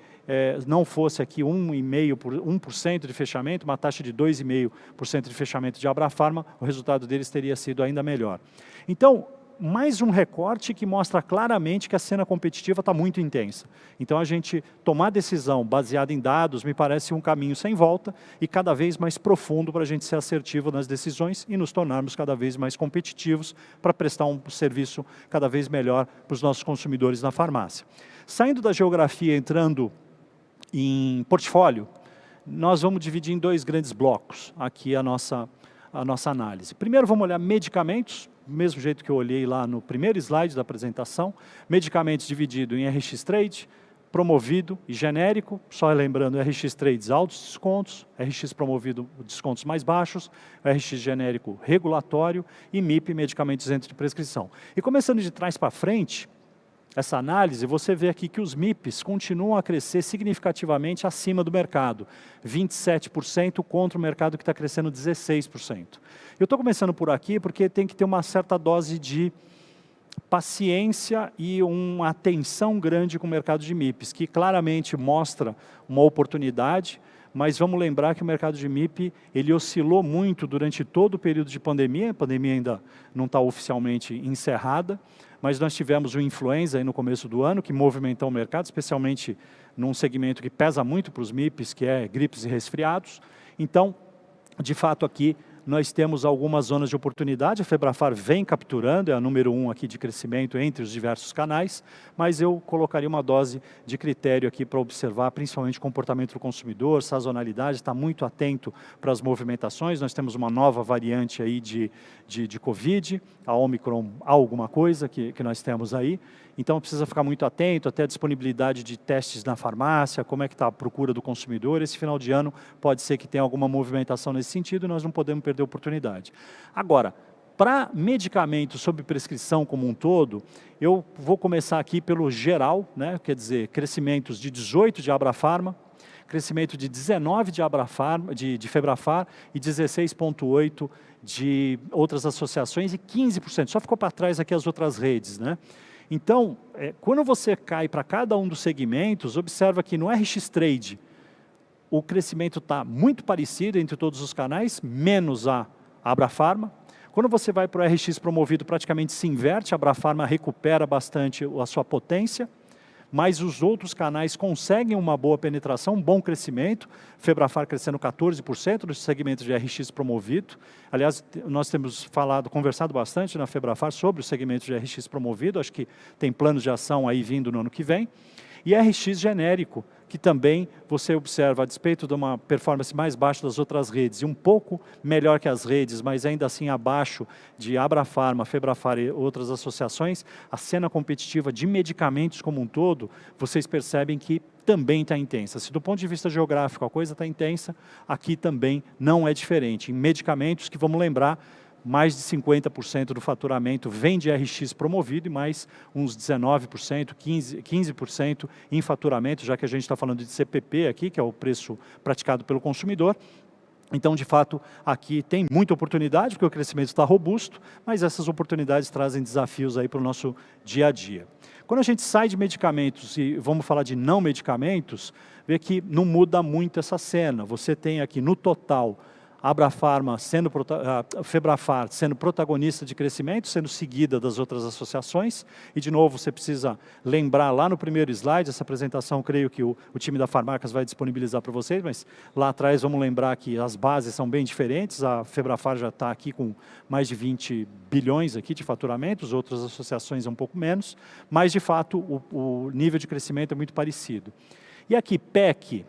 não fosse aqui 1% de fechamento, uma taxa de 2,5% de fechamento de Abrafarma, o resultado deles teria sido ainda melhor. Então, mais um recorte que mostra claramente que a cena competitiva está muito intensa. Então, a gente tomar decisão baseada em dados me parece um caminho sem volta e cada vez mais profundo para a gente ser assertivo nas decisões e nos tornarmos cada vez mais competitivos para prestar um serviço cada vez melhor para os nossos consumidores na farmácia. Saindo da geografia, entrando em portfólio, nós vamos dividir em dois grandes blocos aqui a nossa análise. Primeiro, vamos olhar medicamentos, do mesmo jeito que eu olhei lá no primeiro slide da apresentação, medicamentos dividido em RX Trade, promovido e genérico, só lembrando, RX Trades altos descontos, RX promovido descontos mais baixos, RX genérico regulatório e MIP, medicamentos isento de prescrição. E começando de trás para frente, essa análise, você vê aqui que os MIPs continuam a crescer significativamente acima do mercado, 27% contra o mercado que está crescendo 16%. Eu estou começando por aqui porque tem que ter uma certa dose de paciência e uma atenção grande com o mercado de MIPs, que claramente mostra uma oportunidade, mas vamos lembrar que o mercado de MIP, ele oscilou muito durante todo o período de pandemia, a pandemia ainda não está oficialmente encerrada, mas nós tivemos o influenza aí no começo do ano, que movimentou o mercado, especialmente num segmento que pesa muito para os MIPs, que é gripes e resfriados. Então, de fato aqui, nós temos algumas zonas de oportunidade, a Febrafar vem capturando, é a número 1 aqui de crescimento entre os diversos canais, mas eu colocaria uma dose de critério aqui para observar, principalmente o comportamento do consumidor, sazonalidade, está muito atento para as movimentações, nós temos uma nova variante aí de Covid, a Omicron, alguma coisa que nós temos aí, então precisa ficar muito atento, até a disponibilidade de testes na farmácia, como é que está a procura do consumidor, esse final de ano pode ser que tenha alguma movimentação nesse sentido e nós não podemos perder a oportunidade. Agora, para medicamentos sob prescrição como um todo, eu vou começar aqui pelo geral, né? Quer dizer, crescimentos de 18 de Abrafarma, crescimento de 19 de Febrafar e 16,8 de outras associações e 15%, só ficou para trás aqui as outras redes, né? Então, quando você cai para cada um dos segmentos, observa que no RX Trade, o crescimento está muito parecido entre todos os canais, menos a Abrafarma. Quando você vai para o RX promovido, praticamente se inverte, a Abrafarma recupera bastante a sua potência, mas os outros canais conseguem uma boa penetração, um bom crescimento, Febrafar crescendo 14% no segmento de RX promovido. Aliás, nós temos conversado bastante na Febrafar sobre o segmento de RX promovido, acho que tem planos de ação aí vindo no ano que vem. E RX genérico, que também você observa, a despeito de uma performance mais baixa das outras redes, e um pouco melhor que as redes, mas ainda assim abaixo de Abrafarma, Febrafar e outras associações, a cena competitiva de medicamentos como um todo, vocês percebem que também está intensa. Se do ponto de vista geográfico a coisa está intensa, aqui também não é diferente. Em medicamentos, que vamos lembrar, mais de 50% do faturamento vem de RX promovido e mais uns 19%, 15% em faturamento, já que a gente está falando de CPP aqui, que é o preço praticado pelo consumidor. Então, de fato, aqui tem muita oportunidade, porque o crescimento está robusto, mas essas oportunidades trazem desafios aí para o nosso dia a dia. Quando a gente sai de medicamentos e vamos falar de não medicamentos, vê que não muda muito essa cena. Você tem aqui no total Abrafarma Febrafar sendo protagonista de crescimento, sendo seguida das outras associações. E, de novo, você precisa lembrar lá no primeiro slide, essa apresentação, creio que o time da Farmacas vai disponibilizar para vocês, mas lá atrás vamos lembrar que as bases são bem diferentes. A Febrafar já está aqui com mais de 20 bilhões aqui de faturamento, as outras associações um pouco menos, mas, de fato, o nível de crescimento é muito parecido. E aqui, PEC,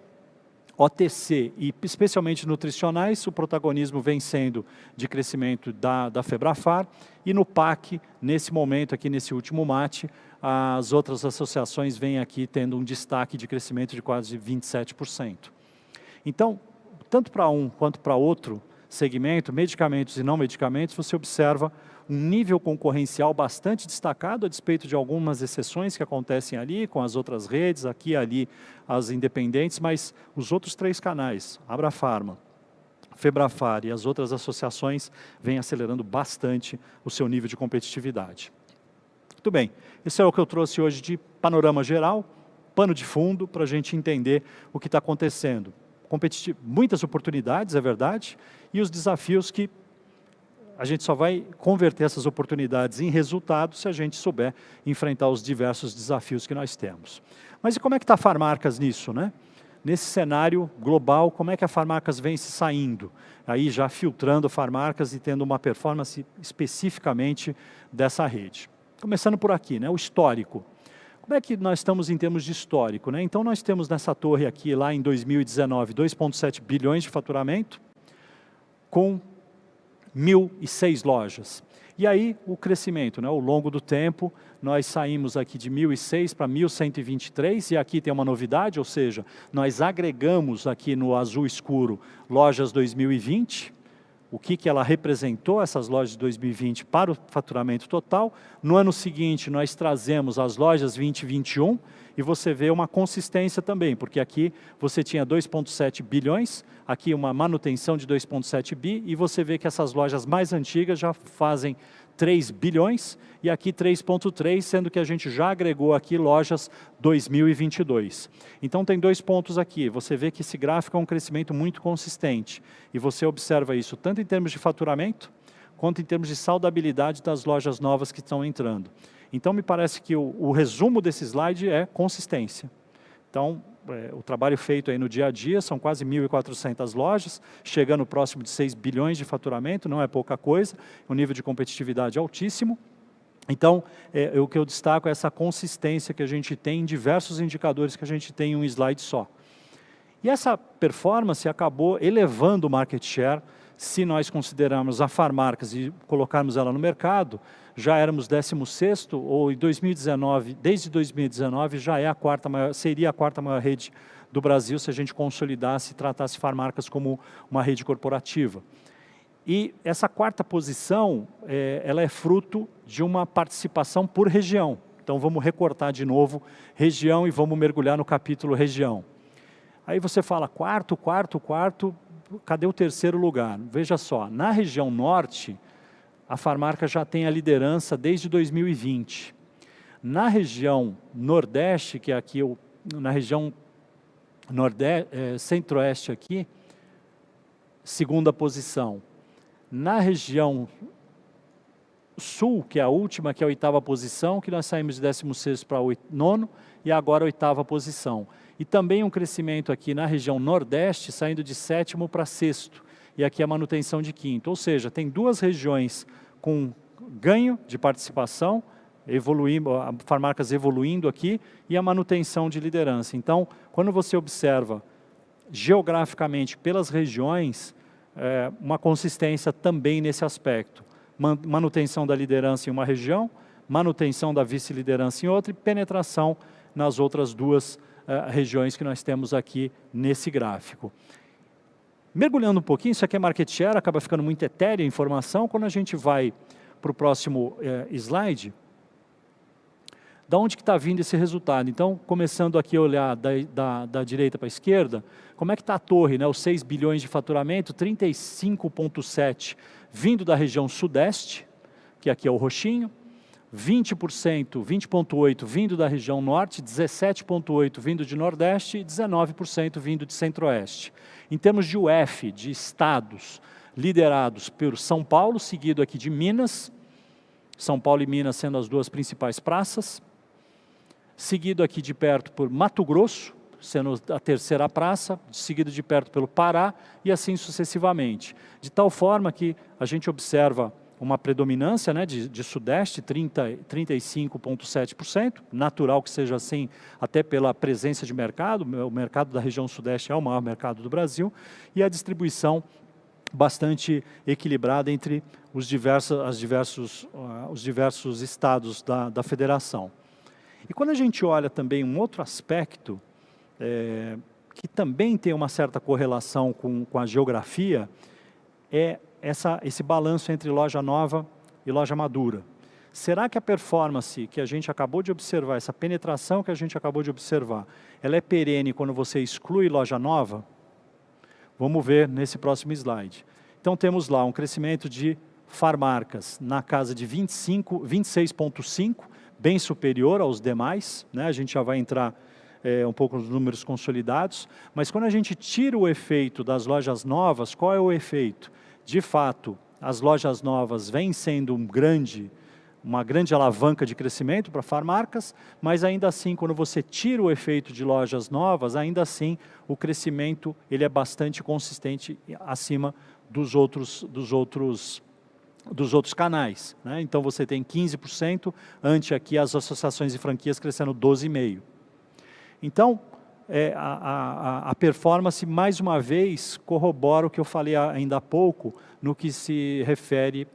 OTC e especialmente nutricionais, o protagonismo vem sendo de crescimento da Febrafar, e no PAC, nesse momento aqui, nesse último mate, as outras associações vêm aqui tendo um destaque de crescimento de quase 27%. Então, tanto para um quanto para outro segmento, medicamentos e não medicamentos, você observa um nível concorrencial bastante destacado, a despeito de algumas exceções que acontecem ali, com as outras redes, aqui e ali as independentes, mas os outros três canais, Abrafarma, Febrafar e as outras associações, vêm acelerando bastante o seu nível de competitividade. Muito bem, esse é o que eu trouxe hoje de panorama geral, pano de fundo, para a gente entender o que está acontecendo. Muitas oportunidades, é verdade, e os desafios que a gente só vai converter essas oportunidades em resultados se a gente souber enfrentar os diversos desafios que nós temos. Mas e como é que está a Farmacas nisso, né? Nesse cenário global, como é que a Farmacas vem se saindo? Aí já filtrando Farmacas e tendo uma performance especificamente dessa rede. Começando por aqui, né? O histórico. Como é que nós estamos em termos de histórico, né? Então nós temos nessa torre aqui, lá em 2019, 2,7 bilhões de faturamento, com 1.006 lojas. E aí o crescimento, né? Ao longo do tempo, nós saímos aqui de 1.006 para 1.123, e aqui tem uma novidade, ou seja, nós agregamos aqui no azul escuro lojas 2020, o que ela representou, essas lojas de 2020, para o faturamento total. No ano seguinte, nós trazemos as lojas 2021, e você vê uma consistência também, porque aqui você tinha 2,7 bilhões, aqui uma manutenção de 2,7 bi, e você vê que essas lojas mais antigas já fazem 3 bilhões, e aqui 3,3, sendo que a gente já agregou aqui lojas 2022. Então tem 2 pontos aqui, você vê que esse gráfico é um crescimento muito consistente, e você observa isso tanto em termos de faturamento, quanto em termos de saudabilidade das lojas novas que estão entrando. Então me parece que o resumo desse slide é consistência. Então, o trabalho feito aí no dia a dia, são quase 1.400 lojas, chegando próximo de 6 bilhões de faturamento, não é pouca coisa, um nível de competitividade altíssimo. Então, o que eu destaco é essa consistência que a gente tem em diversos indicadores que a gente tem em um slide só. E essa performance acabou elevando o market share. Se nós considerarmos a Farmacas e colocarmos ela no mercado, já éramos 16º, ou em 2019, desde 2019, já é a quarta maior, seria a quarta maior rede do Brasil se a gente consolidasse e tratasse Farmacas como uma rede corporativa. E essa quarta posição, ela é fruto de uma participação por região. Então vamos recortar de novo região e vamos mergulhar no capítulo região. Aí você fala quarto, cadê o terceiro lugar? Veja só, na região norte, a Farmacas já tem a liderança desde 2020. Na região nordeste, que é aqui, na região centro-oeste aqui, segunda posição. Na região sul, que é a última, que é a 8ª posição, que nós saímos de 16º para 9º, e agora a 8ª posição. E também um crescimento aqui na região nordeste, saindo de 7º para 6º, e aqui a manutenção de 5º. Ou seja, tem duas regiões com ganho de participação farmarcas evoluindo aqui e a manutenção de liderança. Então, quando você observa geograficamente pelas regiões, uma consistência também nesse aspecto. Manutenção da liderança em uma região, manutenção da vice-liderança em outra e penetração nas outras duas regiões que nós temos aqui nesse gráfico. Mergulhando um pouquinho, isso aqui é market share, acaba ficando muito etérea a informação. Quando a gente vai para o próximo slide, da onde que está vindo esse resultado? Então, começando aqui a olhar da direita para a esquerda, como é que está a torre, né? Os 6 bilhões de faturamento, 35,7 vindo da região sudeste, que aqui é o roxinho, 20%, 20,8% vindo da região norte, 17,8% vindo de nordeste e 19% vindo de centro-oeste. Em termos de UF, de estados, liderados por São Paulo, seguido aqui de Minas, São Paulo e Minas sendo as duas principais praças, seguido aqui de perto por Mato Grosso, sendo a terceira praça, seguido de perto pelo Pará e assim sucessivamente. De tal forma que a gente observa uma predominância, né, de sudeste, 35,7%, natural que seja assim, até pela presença de mercado, o mercado da região sudeste é o maior mercado do Brasil, e a distribuição bastante equilibrada entre os diversos estados da federação. E quando a gente olha também um outro aspecto, que também tem uma certa correlação com a geografia, é esse balanço entre loja nova e loja madura. Será que a performance que a gente acabou de observar, essa penetração que a gente acabou de observar, ela é perene quando você exclui loja nova? Vamos ver nesse próximo slide. Então temos lá um crescimento de farmarcas na casa de 26,5%, bem superior aos demais, né? A gente já vai entrar um pouco nos números consolidados, mas quando a gente tira o efeito das lojas novas, qual é o efeito? De fato, as lojas novas vêm sendo uma grande alavanca de crescimento para farmarcas, mas ainda assim, quando você tira o efeito de lojas novas, ainda assim o crescimento ele é bastante consistente acima dos outros canais, né? Então você tem 15%, ante aqui as associações e franquias crescendo 12,5%. Então, a performance, mais uma vez, corrobora o que eu falei ainda há pouco, no que se refere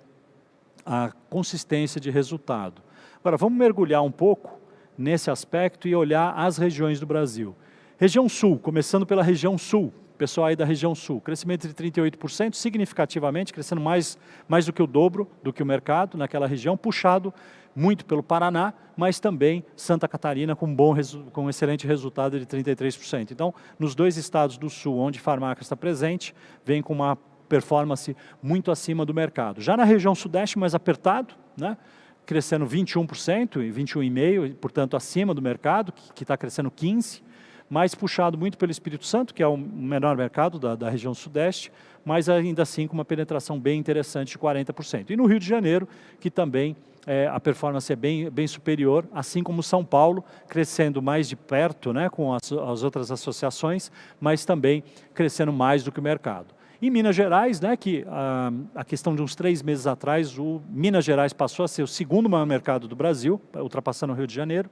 à consistência de resultado. Agora, vamos mergulhar um pouco nesse aspecto e olhar as regiões do Brasil. Região Sul, começando pela região Sul, pessoal aí da região Sul, crescimento de 38%, significativamente, crescendo mais do que o dobro do que o mercado naquela região, puxado muito pelo Paraná, mas também Santa Catarina com um excelente resultado de 33%. Então, nos dois estados do Sul, onde Farmacas está presente, vem com uma performance muito acima do mercado. Já na região Sudeste, mais apertado, né? Crescendo 21% e 21,5%, portanto, acima do mercado, que está crescendo 15%, mais puxado muito pelo Espírito Santo, que é o menor mercado da região Sudeste, mas ainda assim com uma penetração bem interessante de 40%. E no Rio de Janeiro, que também a performance é bem superior, assim como São Paulo, crescendo mais de perto, né, com as outras associações, mas também crescendo mais do que o mercado. Em Minas Gerais, né, que a questão de uns 3 meses atrás, o Minas Gerais passou a ser o segundo maior mercado do Brasil, ultrapassando o Rio de Janeiro.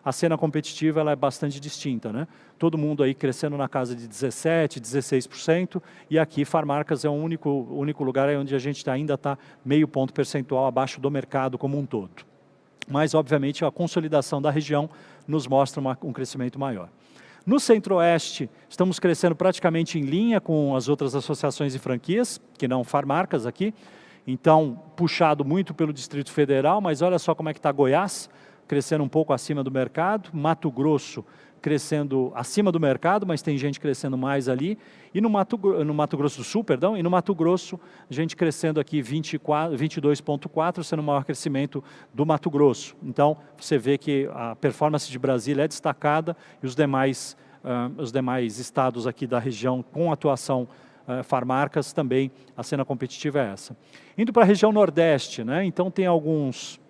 A cena competitiva ela é bastante distinta, né? Todo mundo aí crescendo na casa de 17%, 16%, e aqui Farmarcas é o único lugar onde a gente ainda está meio ponto percentual abaixo do mercado como um todo. Mas, obviamente, a consolidação da região nos mostra um crescimento maior. No Centro-Oeste, estamos crescendo praticamente em linha com as outras associações e franquias, que não Farmarcas aqui, então puxado muito pelo Distrito Federal, mas olha só como é que está Goiás, crescendo um pouco acima do mercado, Mato Grosso crescendo acima do mercado, mas tem gente crescendo mais ali, e no Mato Grosso do Sul, perdão, e no Mato Grosso, gente crescendo aqui 22,4%, sendo o maior crescimento do Mato Grosso. Então, você vê que a performance de Brasília é destacada, e os demais estados aqui da região com atuação Farmarcas também, a cena competitiva é essa. Indo para a região Nordeste, né, então tem alguns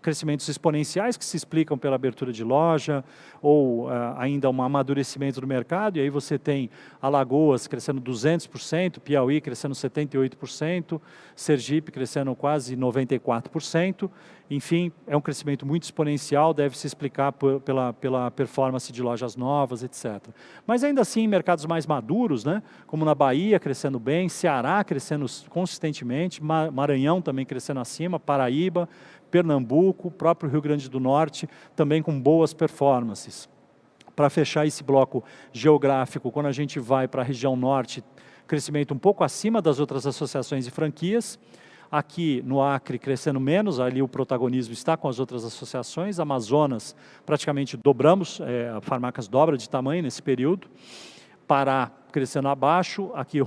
crescimentos exponenciais que se explicam pela abertura de loja ou ainda um amadurecimento do mercado, e aí você tem Alagoas crescendo 200%, Piauí crescendo 78%, Sergipe crescendo quase 94%, enfim, é um crescimento muito exponencial, deve se explicar pela performance de lojas novas, etc. Mas ainda assim, em mercados mais maduros, né, como na Bahia crescendo bem, Ceará crescendo consistentemente, Maranhão também crescendo acima, Paraíba, Pernambuco, o próprio Rio Grande do Norte, também com boas performances. Para fechar esse bloco geográfico, quando a gente vai para a região norte, crescimento um pouco acima das outras associações e franquias. Aqui no Acre crescendo menos, ali o protagonismo está com as outras associações. Amazonas praticamente dobramos, a Farmacas dobra de tamanho nesse período. Pará crescendo abaixo, aqui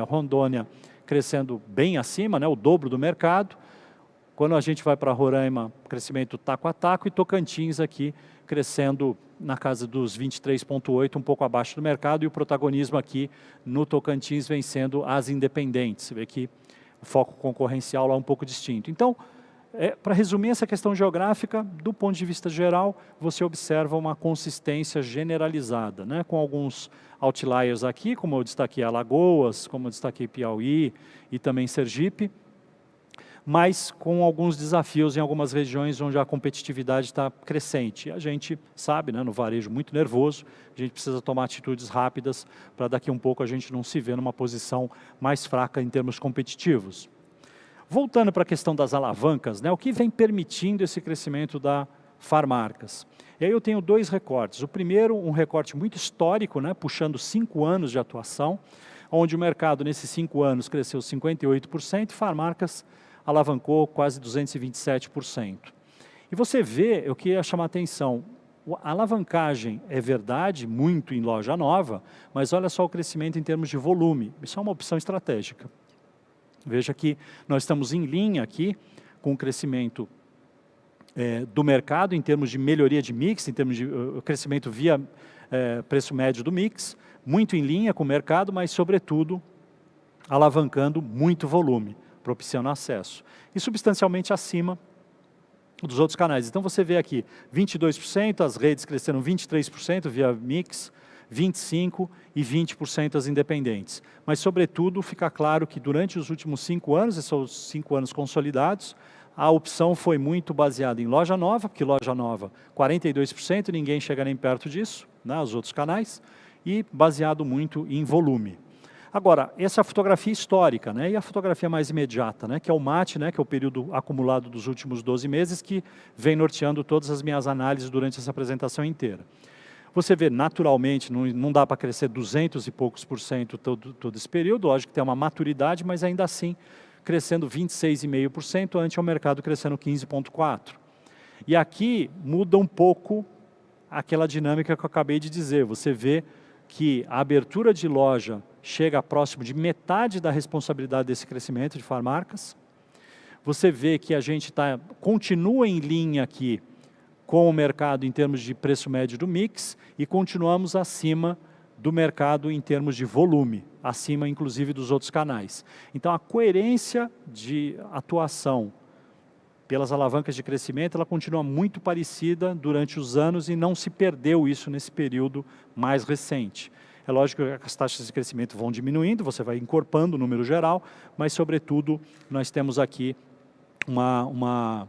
Rondônia crescendo bem acima, né, o dobro do mercado. Quando a gente vai para Roraima, crescimento taco a taco, e Tocantins aqui crescendo na casa dos 23,8, um pouco abaixo do mercado, e o protagonismo aqui no Tocantins vem sendo as independentes. Você vê que o foco concorrencial lá é um pouco distinto. Então, para resumir essa questão geográfica, do ponto de vista geral, você observa uma consistência generalizada, né, com alguns outliers aqui, como eu destaquei Alagoas, como eu destaquei Piauí e também Sergipe, mas com alguns desafios em algumas regiões onde a competitividade está crescente. A gente sabe, né, no varejo muito nervoso, a gente precisa tomar atitudes rápidas para daqui a um pouco a gente não se ver numa posição mais fraca em termos competitivos. Voltando para a questão das alavancas, né, o que vem permitindo esse crescimento da Farmarcas? E aí eu tenho dois recortes. O primeiro, um recorte muito histórico, né, puxando 5 anos de atuação, onde o mercado nesses 5 anos cresceu 58%, e Farmarcas alavancou quase 227%. E você vê, eu queria chamar a atenção, a alavancagem é verdade, muito em loja nova, mas olha só o crescimento em termos de volume. Isso é uma opção estratégica. Veja que nós estamos em linha aqui com o crescimento do mercado em termos de melhoria de mix, em termos de crescimento via preço médio do mix, muito em linha com o mercado, mas sobretudo alavancando muito volume, propiciando acesso, e substancialmente acima dos outros canais. Então você vê aqui 22%, as redes cresceram 23% via mix, 25% e 20% as independentes. Mas sobretudo fica claro que durante os últimos 5 anos, esses são os 5 anos consolidados, a opção foi muito baseada em loja nova, porque loja nova 42%, ninguém chega nem perto disso, né, os outros canais, e baseado muito em volume. Agora, essa é a fotografia histórica, né, e a fotografia mais imediata, né, que é o MAT, né, que é o período acumulado dos últimos 12 meses, que vem norteando todas as minhas análises durante essa apresentação inteira. Você vê, naturalmente, não dá para crescer 200 e poucos por cento todo esse período, lógico que tem uma maturidade, mas ainda assim crescendo 26,5%, ante o mercado crescendo 15,4%. E aqui muda um pouco aquela dinâmica que eu acabei de dizer. Você vê que a abertura de loja chega próximo de metade da responsabilidade desse crescimento de Farmarcas. Você vê que a gente continua em linha aqui com o mercado em termos de preço médio do mix e continuamos acima do mercado em termos de volume, acima inclusive dos outros canais. Então a coerência de atuação pelas alavancas de crescimento, ela continua muito parecida durante os anos e não se perdeu isso nesse período mais recente. É lógico que as taxas de crescimento vão diminuindo, você vai encorpando o número geral, mas sobretudo nós temos aqui uma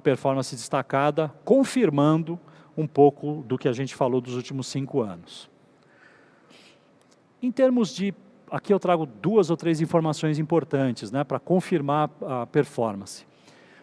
performance destacada, confirmando um pouco do que a gente falou dos últimos 5 anos. Em termos de, aqui eu trago 2 ou 3 informações importantes, né, para confirmar a performance.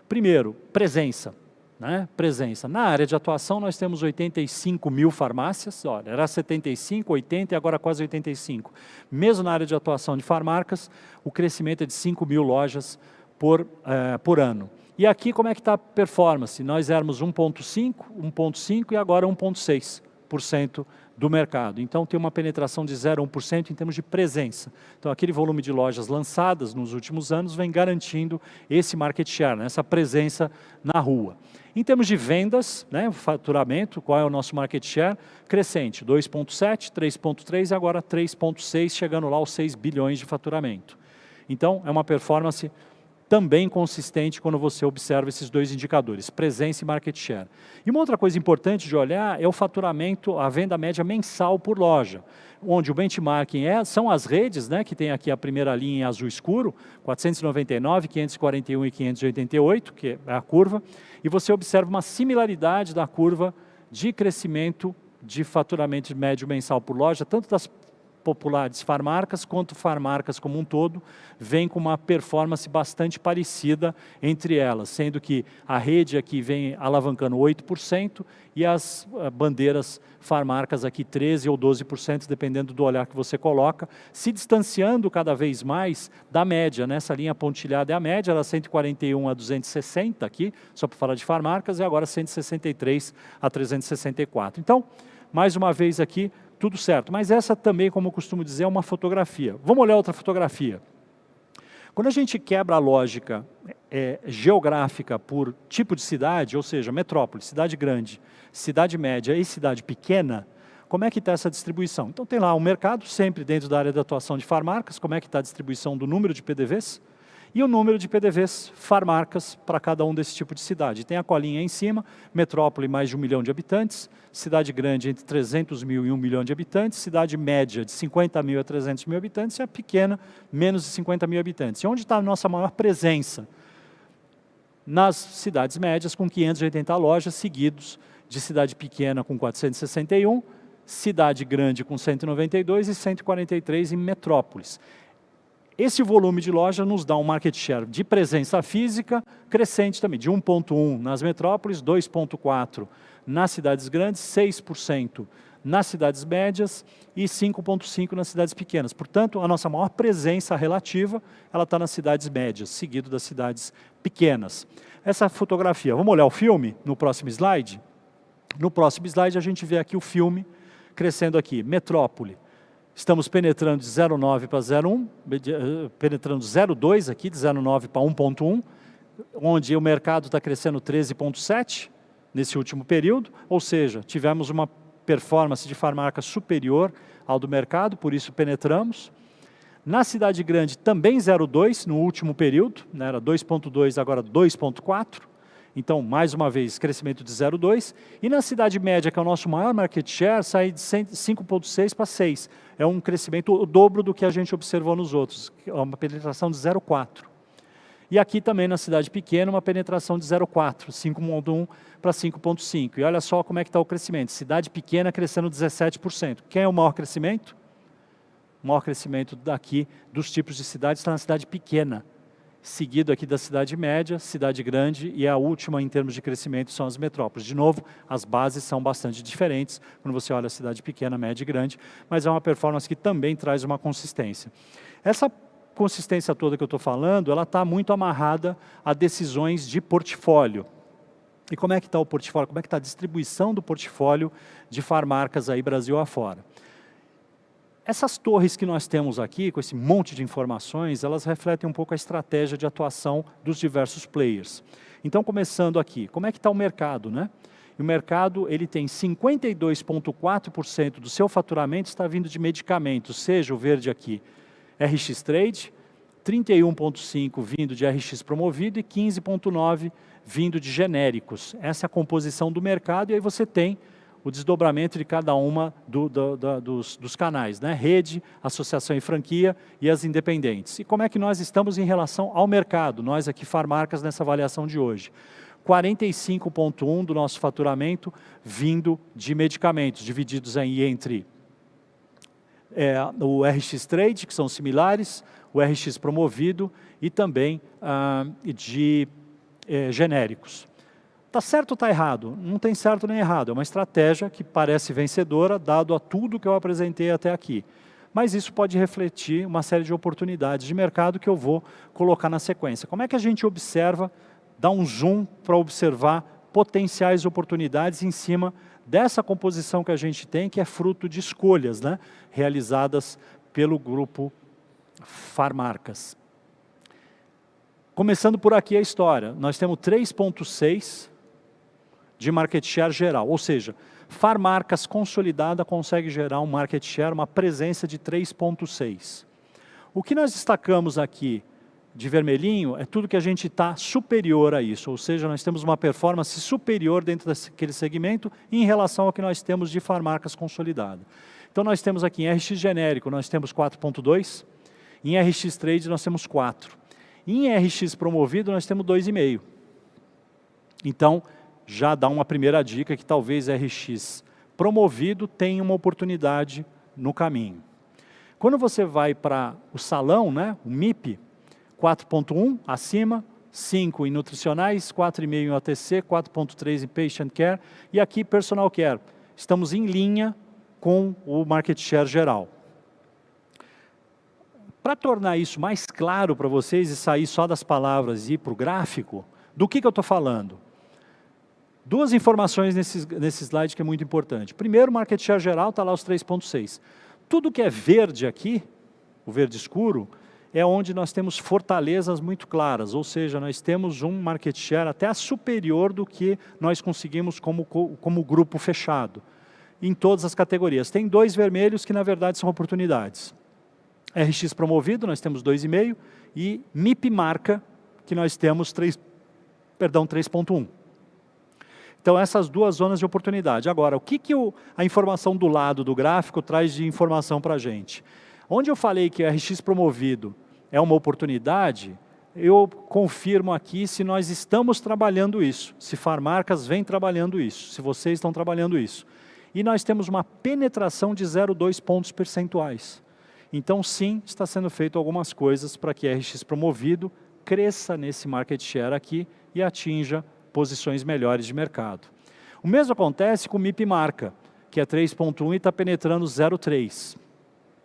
Primeiro, presença. Né? Presença. Na área de atuação nós temos 85 mil farmácias, olha, era 75, 80 e agora quase 85. Mesmo na área de atuação de Farmarcas, o crescimento é de 5 mil lojas por ano. E aqui como é que está a performance? Nós éramos 1,5 e agora 1,6% do mercado. Então tem uma penetração de 0,1% em termos de presença. Então aquele volume de lojas lançadas nos últimos anos vem garantindo esse market share, né, essa presença na rua. Em termos de vendas, né, faturamento, qual é o nosso market share? Crescente, 2,7, 3,3 e agora 3,6, chegando lá aos 6 bilhões de faturamento. Então é uma performance também consistente quando você observa esses dois indicadores, presença e market share. E uma outra coisa importante de olhar é o faturamento, a venda média mensal por loja, onde o benchmarking são as redes, né, que tem aqui a primeira linha em azul escuro, 499, 541 e 588, que é a curva, e você observa uma similaridade da curva de crescimento de faturamento médio mensal por loja, tanto das populares farmarcas, quanto farmarcas como um todo, vem com uma performance bastante parecida entre elas, sendo que a rede aqui vem alavancando 8% e as bandeiras farmarcas aqui 13% ou 12%, dependendo do olhar que você coloca, se distanciando cada vez mais da média, né? Essa linha pontilhada é a média, era 141 a 260 aqui, só para falar de farmarcas, e agora 163 a 364. Então, mais uma vez aqui, tudo certo, mas essa também, como eu costumo dizer, é uma fotografia. Vamos olhar outra fotografia. Quando a gente quebra a lógica geográfica por tipo de cidade, ou seja, metrópole, cidade grande, cidade média e cidade pequena, como é que está essa distribuição? Então tem lá o mercado, sempre dentro da área de atuação de farmarcas, como é que está a distribuição do número de PDVs, e o número de PDVs farmarcas para cada um desse tipo de cidade. Tem a colinha em cima, metrópole mais de 1 milhão de habitantes, cidade grande entre 300 mil e 1 milhão de habitantes, cidade média de 50 mil a 300 mil habitantes e a pequena menos de 50 mil habitantes. E onde está a nossa maior presença? Nas cidades médias com 580 lojas, seguidos de cidade pequena com 461, cidade grande com 192 e 143 em metrópoles. Esse volume de loja nos dá um market share de presença física crescente também, de 1,1% nas metrópoles, 2,4% nas cidades grandes, 6% nas cidades médias e 5,5% nas cidades pequenas. Portanto, a nossa maior presença relativa, ela está nas cidades médias, seguido das cidades pequenas. Essa fotografia, vamos olhar o filme no próximo slide? No próximo slide a gente vê aqui o filme crescendo aqui, metrópole. Estamos penetrando de 0,9 para 0,1, penetrando 0,2 aqui, de 0,9 para 1,1, onde o mercado está crescendo 13,7 nesse último período, ou seja, tivemos uma performance de farmarca superior ao do mercado, por isso penetramos. Na cidade grande também 0,2 no último período, né, era 2,2, agora 2,4. Então, mais uma vez, crescimento de 0,2. E na cidade média, que é o nosso maior market share, sai de 5,6 para 6. É um crescimento o dobro do que a gente observou nos outros, uma penetração de 0,4. E aqui também na cidade pequena, uma penetração de 0,4, 5,1 para 5,5. E olha só como é que está o crescimento. Cidade pequena crescendo 17%. Quem é o maior crescimento? O maior crescimento daqui dos tipos de cidades está na cidade pequena. Seguido aqui da cidade média, cidade grande e a última em termos de crescimento são as metrópoles. De novo, as bases são bastante diferentes quando você olha a cidade pequena, média e grande, mas é uma performance que também traz uma consistência. Essa consistência toda que eu estou falando, ela está muito amarrada a decisões de portfólio. E como é que está o portfólio? Como é que está a distribuição do portfólio de farmarcas aí Brasil afora? Essas torres que nós temos aqui, com esse monte de informações, elas refletem um pouco a estratégia de atuação dos diversos players. Então, começando aqui, como é que está o mercado, né? E o mercado, ele tem 52,4% do seu faturamento está vindo de medicamentos, seja o verde aqui, RX Trade, 31,5% vindo de RX Promovido e 15,9% vindo de genéricos. Essa é a composição do mercado e aí você tem o desdobramento de cada uma dos canais, né? Rede, associação e franquia e as independentes. E como é que nós estamos em relação ao mercado? Nós aqui, Farmarcas, nessa avaliação de hoje. 45,1% do nosso faturamento vindo de medicamentos, divididos aí entre o RX Trade, que são similares, o RX Promovido e também de genéricos. Está certo ou está errado? Não tem certo nem errado, é uma estratégia que parece vencedora, dado a tudo que eu apresentei até aqui. Mas isso pode refletir uma série de oportunidades de mercado que eu vou colocar na sequência. Como é que a gente observa, dá um zoom para observar potenciais oportunidades em cima dessa composição que a gente tem, que é fruto de escolhas, né, realizadas pelo grupo Farmarcas. Começando por aqui a história, nós temos 3,6% de market share geral, ou seja, Farmarcas consolidada consegue gerar um market share, uma presença de 3,6%. O que nós destacamos aqui de vermelhinho é tudo que a gente está superior a isso, ou seja, nós temos uma performance superior dentro daquele segmento em relação ao que nós temos de farmacas consolidada. Então nós temos aqui em RX genérico, nós temos 4,2, em RX Trade nós temos 4, em RX promovido nós temos 2,5. Então já dá uma primeira dica que talvez RX promovido tenha uma oportunidade no caminho. Quando você vai para o salão, né, o MIP, 4,1 acima, 5 em nutricionais, 4,5 em OTC, 4,3 em patient care e aqui personal care. Estamos em linha com o market share geral. Para tornar isso mais claro para vocês e sair só das palavras e ir para o gráfico, do que eu estou falando? Duas informações nesse slide que é muito importante. Primeiro, o market share geral está lá os 3,6. Tudo que é verde aqui, o verde escuro, é onde nós temos fortalezas muito claras, ou seja, nós temos um market share até superior do que nós conseguimos como grupo fechado, em todas as categorias. Tem 2 vermelhos que na verdade são oportunidades. RX promovido, nós temos 2,5, e MIP marca, que nós temos 3,1. Então essas duas zonas de oportunidade. Agora, o que a informação do lado do gráfico traz de informação para a gente? Onde eu falei que o RX promovido é uma oportunidade, eu confirmo aqui se nós estamos trabalhando isso, se farmacas vêm trabalhando isso, se vocês estão trabalhando isso. E nós temos uma penetração de 0,2 pontos percentuais. Então sim, está sendo feito algumas coisas para que RX promovido cresça nesse market share aqui e atinja posições melhores de mercado. O mesmo acontece com o MIP marca, que é 3,1 e está penetrando 0,3.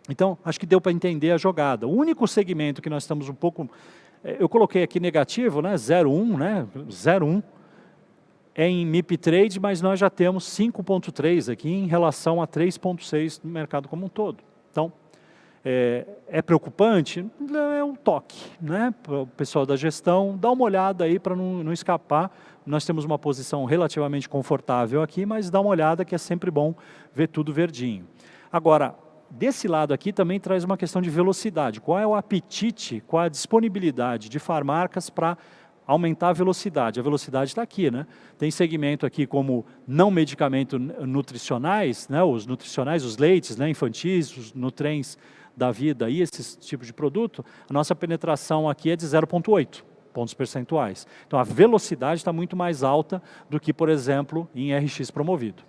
Então, acho que deu para entender a jogada. O único segmento que nós estamos um pouco... Eu coloquei aqui negativo, né? 0,1, né? 0,1 é em MIP Trade, mas nós já temos 5,3 aqui em relação a 3,6 no mercado como um todo. Então, é preocupante? É um toque, né? Para o pessoal da gestão, dá uma olhada aí para não escapar. Nós temos uma posição relativamente confortável aqui, mas dá uma olhada que é sempre bom ver tudo verdinho. Agora, desse lado aqui também traz uma questão de velocidade. Qual é o apetite, qual a disponibilidade de farmacas para aumentar a velocidade? A velocidade está aqui, né? Tem segmento aqui como não medicamento nutricionais, né? Os nutricionais, os leites, né? Infantis, os nutrens da vida e esse tipo de produto, a nossa penetração aqui é de 0,8 pontos percentuais. Então a velocidade está muito mais alta do que, por exemplo, em RX promovido.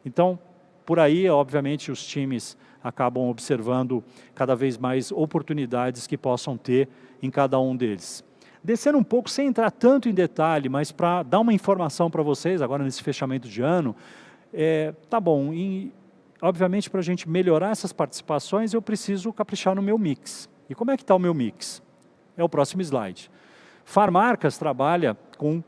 Então, por aí, obviamente, os times acabam observando cada vez mais oportunidades que possam ter em cada um deles. Descendo um pouco, sem entrar tanto em detalhe, mas para dar uma informação para vocês, agora nesse fechamento de ano, tá bom, obviamente para a gente melhorar essas participações, eu preciso caprichar no meu mix. E como é que está o meu mix? É o próximo slide. Farmarcas trabalha com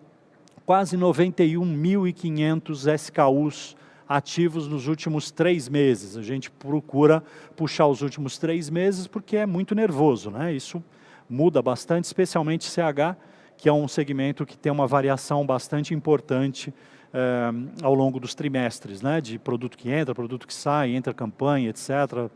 quase 91.500 SKUs ativos nos últimos 3 meses. A gente procura puxar os últimos 3 meses porque é muito nervoso, né? Isso muda bastante, especialmente CH, que é um segmento que tem uma variação bastante importante ao longo dos trimestres, né? De produto que entra, produto que sai, entra campanha, etc.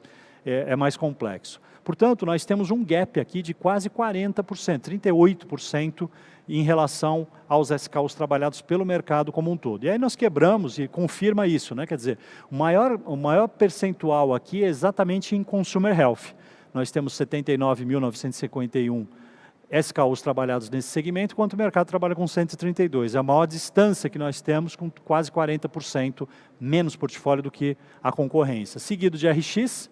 É mais complexo. Portanto, nós temos um gap aqui de quase 40%, 38% em relação aos SKUs trabalhados pelo mercado como um todo. E aí nós quebramos e confirma isso, né? Quer dizer, o maior percentual aqui é exatamente em Consumer Health. Nós temos 79.951 SKUs trabalhados nesse segmento, enquanto o mercado trabalha com 132. É a maior distância que nós temos, com quase 40% menos portfólio do que a concorrência. Seguido de RX,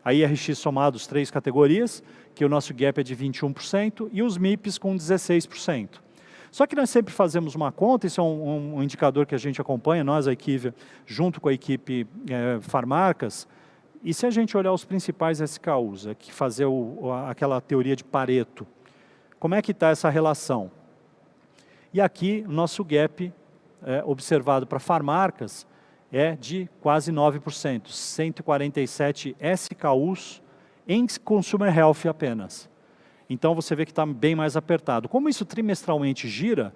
aí RX somados 3 categorias, que o nosso gap é de 21%, e os MIPs com 16%. Só que nós sempre fazemos uma conta, isso é um indicador que a gente acompanha, nós, a equipe, junto com a equipe Farmarcas, e se a gente olhar os principais SKUs, aqui fazer aquela teoria de Pareto, como é que está essa relação? E aqui o nosso gap observado para Farmarcas é de quase 9%, 147 SKUs em Consumer Health apenas. Então você vê que está bem mais apertado. Como isso trimestralmente gira,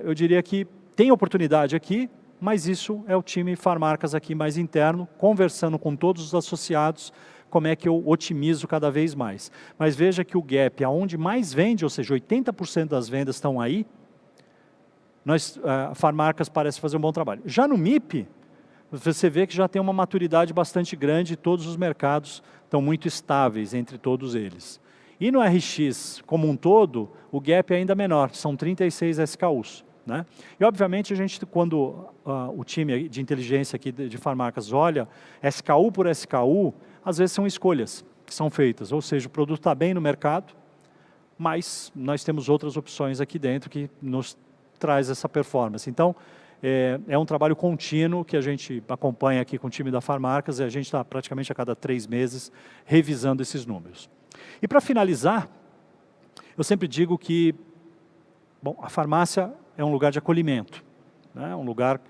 eu diria que tem oportunidade aqui, mas isso é o time Farmarcas aqui mais interno, conversando com todos os associados, como é que eu otimizo cada vez mais. Mas veja que o gap, aonde mais vende, ou seja, 80% das vendas estão aí, a Farmarcas parece fazer um bom trabalho. Já no MIP, você vê que já tem uma maturidade bastante grande, todos os mercados estão muito estáveis entre todos eles. E no RX como um todo, o gap é ainda menor, são 36 SKUs. Né? E obviamente a gente, quando o time de inteligência aqui de Farmarcas olha, SKU por SKU, às vezes são escolhas que são feitas, ou seja, o produto está bem no mercado, mas nós temos outras opções aqui dentro que nos traz essa performance. Então, é um trabalho contínuo que a gente acompanha aqui com o time da Farmarcas e a gente está praticamente a cada 3 meses revisando esses números. E para finalizar, eu sempre digo que a farmácia é um lugar de acolhimento, né? Um lugar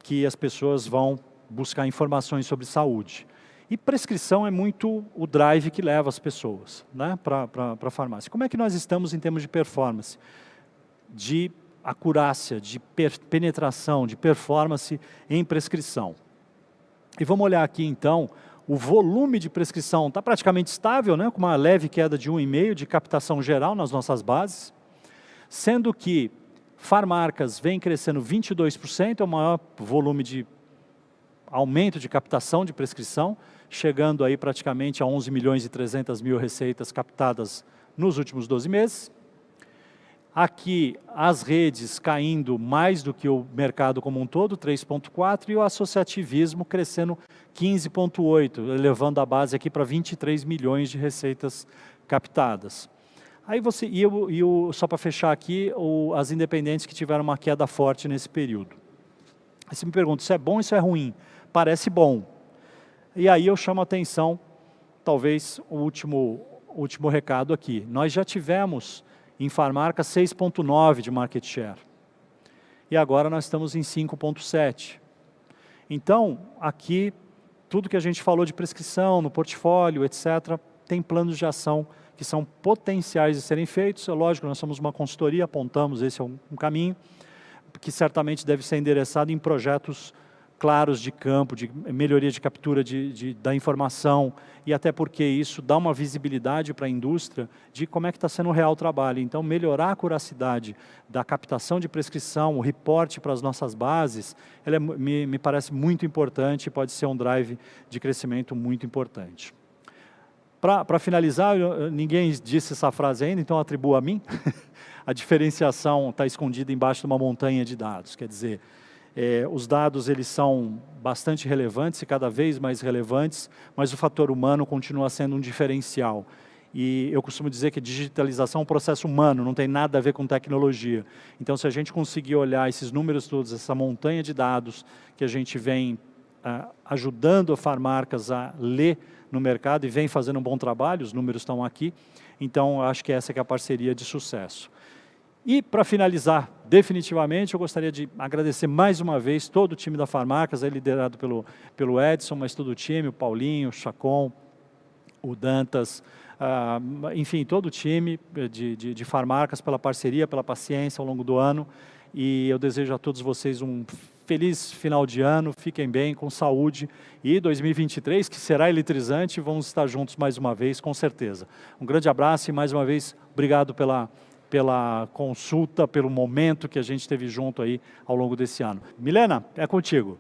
que as pessoas vão buscar informações sobre saúde. E prescrição é muito o drive que leva as pessoas, né, para a farmácia. Como é que nós estamos em termos de performance? De acurácia, de penetração, de performance em prescrição. E vamos olhar aqui então, o volume de prescrição está praticamente estável, né, com uma leve queda de 1,5% de captação geral nas nossas bases, sendo que Farmarcas vem crescendo 22%, é o maior volume de aumento de captação de prescrição, chegando aí praticamente a 11.300.000 receitas captadas nos últimos 12 meses. Aqui as redes caindo mais do que o mercado como um todo, 3,4%, e o associativismo crescendo 15,8%, elevando a base aqui para 23 milhões de receitas captadas. Aí só para fechar aqui, as independentes que tiveram uma queda forte nesse período. Aí você me pergunta, isso é bom ou isso é ruim? Parece bom. E aí eu chamo a atenção, talvez, o último recado aqui. Nós já tivemos em Farmarcas 6,9% de market share. E agora nós estamos em 5,7%. Então, aqui, tudo que a gente falou de prescrição, no portfólio, etc., tem planos de ação que são potenciais de serem feitos. É lógico, nós somos uma consultoria, apontamos esse é um caminho, que certamente deve ser endereçado em projetos claros de campo, de melhoria de captura da informação, e até porque isso dá uma visibilidade para a indústria de como é que está sendo o real trabalho. Então, melhorar a curacidade da captação de prescrição, o reporte para as nossas bases, me parece muito importante e pode ser um drive de crescimento muito importante. Para finalizar, ninguém disse essa frase ainda, então atribuo a mim. A diferenciação está escondida embaixo de uma montanha de dados, quer dizer, os dados eles são bastante relevantes e cada vez mais relevantes, mas o fator humano continua sendo um diferencial. E eu costumo dizer que digitalização é um processo humano, não tem nada a ver com tecnologia. Então, se a gente conseguir olhar esses números todos, essa montanha de dados que a gente vem ajudando a Farmarcas a ler no mercado e vem fazendo um bom trabalho, os números estão aqui, então acho que essa que é a parceria de sucesso. E para finalizar, definitivamente, eu gostaria de agradecer mais uma vez todo o time da Farmarcas, liderado pelo Edson, mas todo o time, o Paulinho, o Chacon, o Dantas, enfim, todo o time de Farmarcas pela parceria, pela paciência ao longo do ano, e eu desejo a todos vocês um feliz final de ano, fiquem bem, com saúde, e 2023, que será eletrizante, vamos estar juntos mais uma vez, com certeza. Um grande abraço e mais uma vez, obrigado pela consulta, pelo momento que a gente teve junto aí ao longo desse ano. Milena, é contigo.